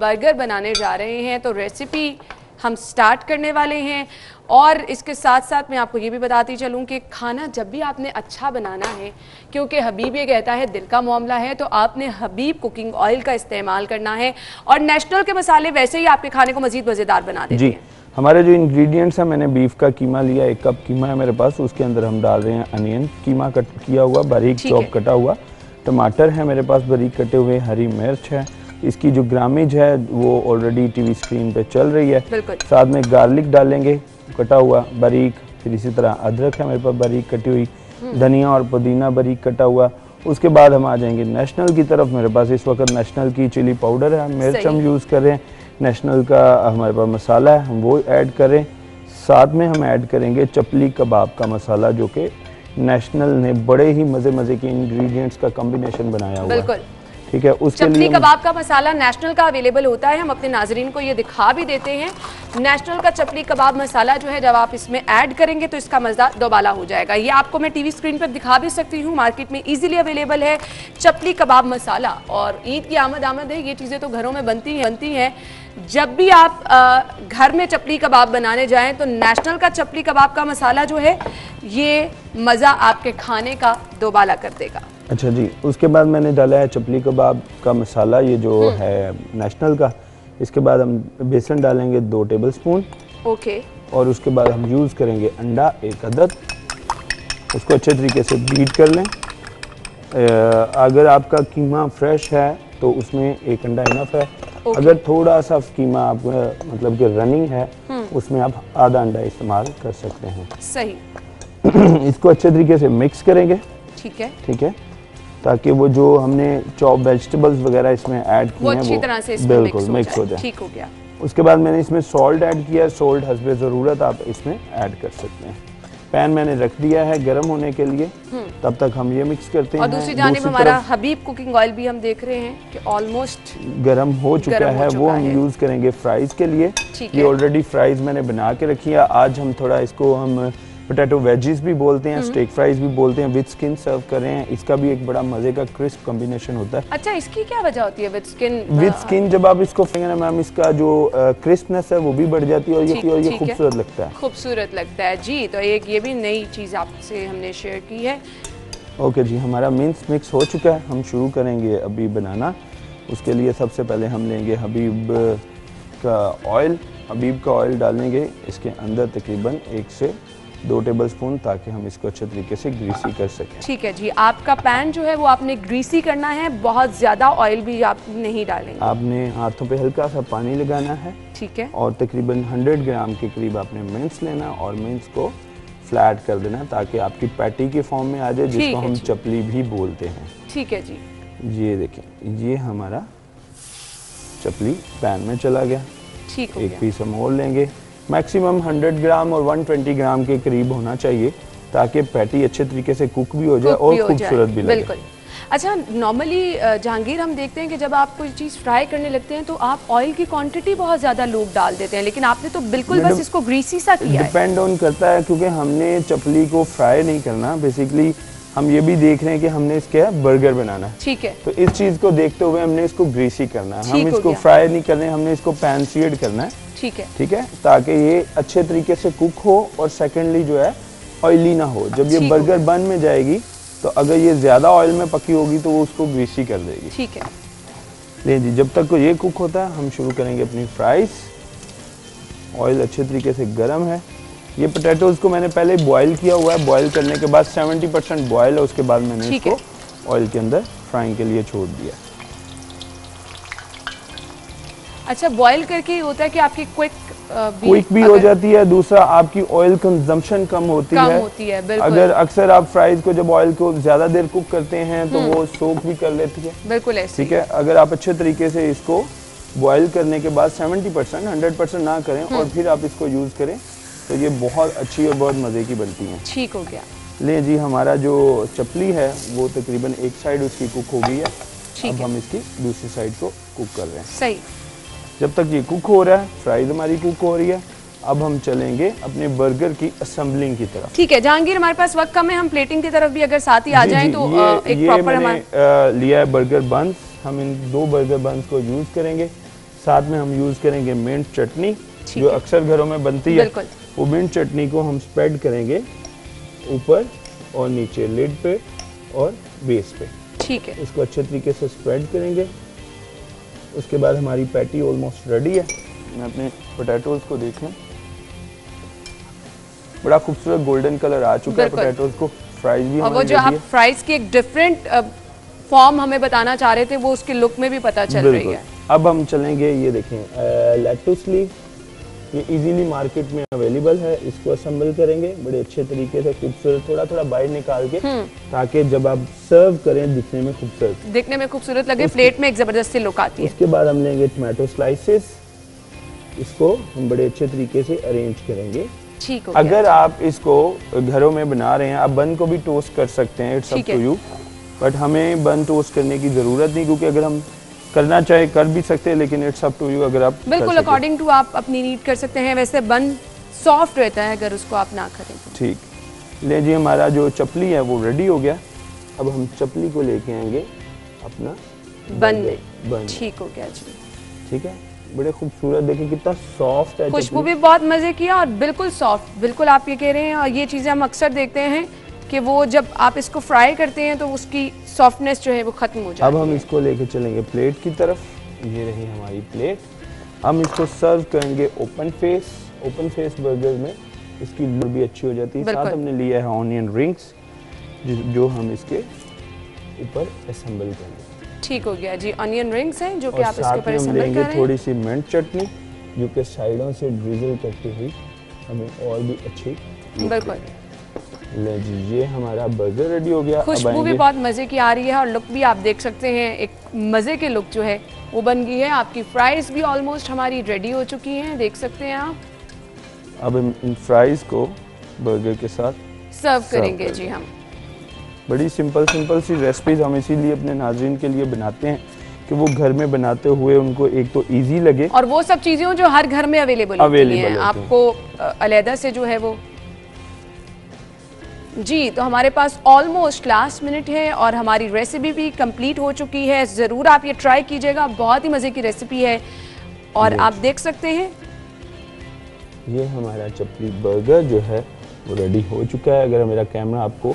बर्गर बनाने जा रहे हैं, तो रेसिपी हम स्टार्ट करने वाले हैं। और इसके साथ साथ मैं आपको ये भी बताती चलूँ कि खाना जब भी आपने अच्छा बनाना है, क्योंकि हबीब ये कहता है दिल का मामला है, तो आपने हबीब कुकिंग ऑयल का इस्तेमाल करना है। और नेशनल के मसाले वैसे ही आपके खाने को मजीद मज़ेदार बना देते हैं। हमारे जो इंग्रेडिएंट्स हैं, मैंने बीफ का कीमा लिया, 1 कप कीमा है मेरे पास। उसके अंदर हम डाल रहे हैं अनियन, कीमा कट किया हुआ, बारीक चॉप कटा हुआ। टमाटर है मेरे पास बारीक कटे हुए, हरी मिर्च है। इसकी जो ग्रामेज है वो ऑलरेडी टीवी स्क्रीन पे चल रही है। साथ में गार्लिक डालेंगे कटा हुआ बारीक, फिर इसी तरह अदरक है मेरे पास बारीक कटी हुई, धनिया और पुदीना बारीक कटा हुआ। उसके बाद हम आ जाएंगे नेशनल की तरफ। मेरे पास इस वक्त नेशनल की चिली पाउडर है, मिर्च हम यूज़ कर रहे हैं। नेशनल का हमारे पास मसाला है, हम वो ऐड करें। साथ में हम ऐड करेंगे चपली कबाब का मसाला, जो कि नेशनल ने बड़े ही मज़े के इंग्रेडिएंट्स का कॉम्बिनेशन बनाया हुआ है। ठीक है, उसके लिए चपली कबाब का मसाला नेशनल का अवेलेबल होता है। हम अपने नाजरीन को ये दिखा भी देते हैं। नेशनल का चपली कबाब मसाला जो है, जब आप इसमें ऐड करेंगे तो इसका मज़ा दोबाला हो जाएगा। ये आपको मैं टीवी स्क्रीन पर दिखा भी सकती हूँ। मार्केट में इजीली अवेलेबल है चपली कबाब मसाला। और ईद की आमद है, ये चीज़ें तो घरों में बनती हैं। जब भी आप घर में चपली कबाब बनाने जाएं तो नेशनल का चपली कबाब का मसाला जो है, ये मज़ा आपके खाने का दोबाला कर देगा। अच्छा जी, उसके बाद मैंने डाला है चपली कबाब का मसाला, ये जो है नेशनल का। इसके बाद हम बेसन डालेंगे 2 टेबलस्पून। ओके। और उसके बाद हम यूज़ करेंगे अंडा 1 अदद। उसको अच्छे तरीके से बीट कर लें। अगर आपका कीमा फ्रेश है तो उसमें 1 अंडा इनफ है। अगर थोड़ा सा कीमा आपका मतलब कि रनिंग है, उसमें आप आधा अंडा इस्तेमाल कर सकते हैं। सही। इसको अच्छे तरीके से मिक्स करेंगे। ठीक है, ठीक है, ताकि वो जो हमने चॉप वेजिटेबल्स वगैरह इसमें ऐड किए हैं वो तरह से बिल्कुल मिक्स हो जाए। ठीक हो गया। उसके बाद मैंने इसमें सॉल्ट ऐड किया। सॉल्ट हस्बे ज़रूरत आप इसमें ऐड कर सकते हैं। पैन मैंने रख दिया है गर्म होने के लिए, तब तक हम ये मिक्स करते हैं। और दूसरी जानिब हमारा हबीब कुकिंग ऑयल भी हम देख रहे हैं कि ऑलमोस्ट गर्म हो चुका है। वो हम यूज़ करेंगे फ्राइज़ के लिए। ये ऑलरेडी फ्राइज़ मैंने बना के रखी है। आज हम थोड़ा इसको हम पोटैटो वेजीज भी बोलते हैं, स्टेक फ्राइज भी बोलते हैं, विद स्किन सर्व कर रहे हैं। इसका भी एक बड़ा मजे का क्रिस्प कॉम्बिनेशन होता है। अच्छा, इसकी क्या वजह होती है विद स्किन? विद स्किन जब आप इसको फेंगे ना मैम, इसका जो क्रिस्पनेस है वो भी बढ़ जाती है और ये खूबसूरत लगता है। खूबसूरत लगता है जी। तो एक ये भी नई चीज़ आपसे हमने शेयर की है। ओके जी, हमारा मिंस मिक्स हो चुका है। हम शुरू करेंगे अभी बनाना। उसके लिए सबसे पहले हम लेंगे हबीब का ऑयल। हबीब का ऑयल डालेंगे इसके अंदर तकरीबन 1 से 2 टेबलस्पून, ताकि हम इसको अच्छे तरीके से ग्रीसी कर सकें। ठीक है जी। आपका पैन जो है वो आपने ग्रीसी करना है, बहुत ज़्यादा ऑयल भी आप नहीं डालेंगे। आपने हाथों पे हल्का सा पानी लगाना है। ठीक है। और तकरीबन 100 ग्राम के करीब आपने मिंस लेना और मिंस को फ्लैट कर देना, ताकि आपकी पैटी के फॉर्म में आ जाए, जिसको हम चपली भी बोलते हैं। ठीक है जी। ये देखें, ये हमारा चपली पैन में चला गया। ठीक हो गया। एक पीस हम और लेंगे। मैक्सिमम 100 ग्राम और 120 ग्राम के करीब होना चाहिए, ताकि पैटी अच्छे तरीके से कुक भी हो जाए और खूबसूरत भी लगे। बिल्कुल। अच्छा, नॉर्मली जहांगीर हम देखते हैं कि जब आप कोई चीज़ फ्राई करने लगते हैं तो आप ऑयल की क्वांटिटी बहुत ज़्यादा लोग डाल देते हैं, लेकिन आपने तो बिल्कुल बस इसको ग्रीसी सा किया है। डिपेंड ऑन करता है, क्योंकि हमने चपली को फ्राई नहीं करना। बेसिकली हम ये भी देख रहे हैं कि हमने इसके बर्गर बनाना है। ठीक है। तो इस चीज़ को देखते हुए हमने इसको ग्रीसी करना है। हम इसको फ्राई नहीं कर रहे, हमने इसको पैन सीड करना है। ठीक है। ठीक है, ताकि ये अच्छे तरीके से कुक हो और सेकेंडली जो है ऑयली ना हो। जब ये बर्गर बन में जाएगी तो अगर ये ज़्यादा ऑयल में पकी होगी तो वो उसको ग्रीसी कर देगी। ठीक है। ले जी, जब तक ये कुक होता है हम शुरू करेंगे अपनी फ्राइज। ऑयल अच्छे तरीके से गर्म है। ये पोटैटोज़ को मैंने पहले बॉयल किया हुआ है। बॉयल करने के बाद 70% बॉयल है, उसके बाद मैंने इसको ऑयल के अंदर फ्राइंग के लिए छोड़ दिया। अच्छा, बॉईल करके होता है कि आपकी क्विक भी हो जाती है, दूसरा आपकी ऑयल कंजम्पशन कम होती है। बिल्कुल। अगर अक्सर आप फ्राइज को जब ऑयल को ज्यादा देर कुक करते हैं तो वो सोक भी कर लेती है। बिल्कुल ऐसे। ठीक है, अगर आप अच्छे तरीके से इसको बॉईल करने के बाद 70% 100% ना करें और फिर आप इसको यूज करें तो ये बहुत अच्छी और बहुत मजे की बनती है। ठीक हो गया। ले जी, हमारा जो चपली है वो तकरीबन एक साइड उसकी कुक हो गई है। अब हम इसकी दूसरी साइड को कुक कर रहे हैं। सही। जब तक ये कुक हो रहा है, फ्राइज हमारी कुक हो रही है, अब हम चलेंगे अपने बर्गर की असेंबलिंग की तरफ। ठीक है जहांगीर, हमारे पास वक्त कम है, हम प्लेटिंग की तरफ भी अगर साथ ही आ जाएं तो एक प्रॉपर हमारा लिया है बर्गर बंस। हम इन 2 बर्गर बंस को यूज करेंगे, साथ में हम यूज करेंगे मिंट चटनी जो अक्सर घरों में बनती है। वो मिंट चटनी को हम स्प्रेड करेंगे ऊपर और नीचे, लिड पे और बेस पे। ठीक है, इसको अच्छे तरीके से स्प्रेड करेंगे। उसके बाद हमारी पैटी ऑलमोस्ट रेडी है। मैं अपने पोटैटोज को देखें, बड़ा खूबसूरत गोल्डन कलर आ चुका है पोटैटोज को। फ्राइज भी, और वो जो आप फ्राइज की एक डिफरेंट फॉर्म हमें बताना चाह रहे थे वो उसके लुक में भी पता चल रही है। अब हम चलेंगे, ये देखें लेट्यूस लीफ, ये इजीली मार्केट में अवेलेबल है। इसको असेंबल करेंगे बड़े अच्छे तरीके से, खूबसूरत थोड़ा थोड़ा बाहर निकाल के, ताकि जब आप सर्व करें दिखने में खूबसूरत लगे, प्लेट में एक जबरदस्ती लुक आती है। उसके बाद हम लेंगे टमाटो स्लाइसेस, इसको हम बड़े अच्छे तरीके से अरेंज करेंगे। ठीक हो गया। अगर आप इसको घरों में बना रहे हैं, आप बन को भी टोस्ट कर सकते हैं, it's up to you, but हमें बन टोस्ट करने की जरूरत नहीं, क्योंकि अगर हम करना चाहे कर भी सकते हैं, लेकिन इट्स अप टू यू। अगर आप बिल्कुल अकॉर्डिंग टू आप अपनी नीड कर सकते हैं। वैसे बन सॉफ्ट रहता है अगर उसको आप ना करें तो। ठीक। ले जी, हमारा जो चपली है वो रेडी हो गया। अब हम चपली को लेके आएंगे अपना बन में। ठीक हो गया जी। ठीक है, बड़े खूबसूरत, देखिए कितना सॉफ्ट है। खुशबू भी बहुत मजे की और बिल्कुल सॉफ्ट, बिल्कुल आप ये कह रहे हैं। और ये चीजें हम अक्सर देखते हैं कि वो जब आप इसको फ्राई करते हैं तो उसकी सॉफ्टनेस जो है वो खत्म हो जाती है। अब हम इसको लेके चलेंगे प्लेट की तरफ। ये रही हमारी प्लेट। हम इसको सर्व करेंगे ओपन फेस बर्गर में। इसकी लुक भी अच्छी हो जाती है। साथ हमने लिया है ऑनियन रिंग्स जो हम इसके ऊपर असेंबल करेंगे। ठीक हो गया जी, ऑनियन रिंग्स हैं जो कि आप इसके ऊपर असेंबल कर रहे हैं। थोड़ी सी मिंट चटनी जो कि साइडों से ड्रिजल करते हुए हमें और भी अच्छी। बिल्कुल। ले जी, ये हमारा बर्गर रेडी हो गया। खुशबू भी बहुत मजे की आ रही है और लुक भी आप देख सकते हैं, एक मजे के लुक जो है वो बन गई है। आपकी फ्राइज भी ऑलमोस्ट हमारी रेडी हो चुकी हैं, देख सकते हैं आप। अब इन फ्राइज को बर्गर के साथ सर्व करेंगे जी हम। बड़ी सिंपल सी रेसिपीज हम इसीलिए अपने नाज़रीन के लिए बनाते हैं कि वो घर में बनाते हुए उनको एक तो इजी लगे, और वो सब चीजें जो हर घर में अवेलेबल हैं, आपको अलहदा से जो है वो। जी, तो हमारे पास ऑलमोस्ट लास्ट मिनट है और हमारी रेसिपी भी कंप्लीट हो चुकी है। ज़रूर आप ये ट्राई कीजिएगा, बहुत ही मज़े की रेसिपी है। और आप देख सकते हैं ये हमारा चपली बर्गर जो है वो रेडी हो चुका है। अगर मेरा कैमरा आपको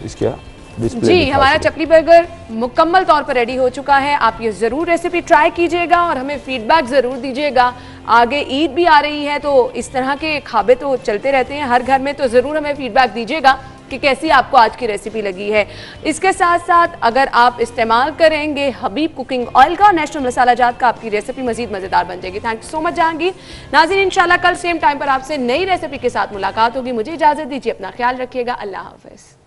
इसका डिस्प्ले जी, हमारा चपली बर्गर मुकम्मल तौर पर रेडी हो चुका है। आप ये ज़रूर रेसिपी ट्राई कीजिएगा और हमें फीडबैक ज़रूर दीजिएगा। आगे ईद भी आ रही है तो इस तरह के खाबे तो चलते रहते हैं हर घर में, तो ज़रूर हमें फीडबैक दीजिएगा कि कैसी आपको आज की रेसिपी लगी है। इसके साथ साथ अगर आप इस्तेमाल करेंगे हबीब कुकिंग ऑयल का, नेशनल मसाला जात का, आपकी रेसिपी मजीद मज़ेदार बन जाएगी। Thank you so much Jahangir. नाज़रीन, इंशाल्लाह कल सेम टाइम पर आपसे नई रेसिपी के साथ मुलाकात होगी। मुझे इजाज़त दीजिए, अपना ख्याल रखिएगा। अल्लाह हाफ़िज़।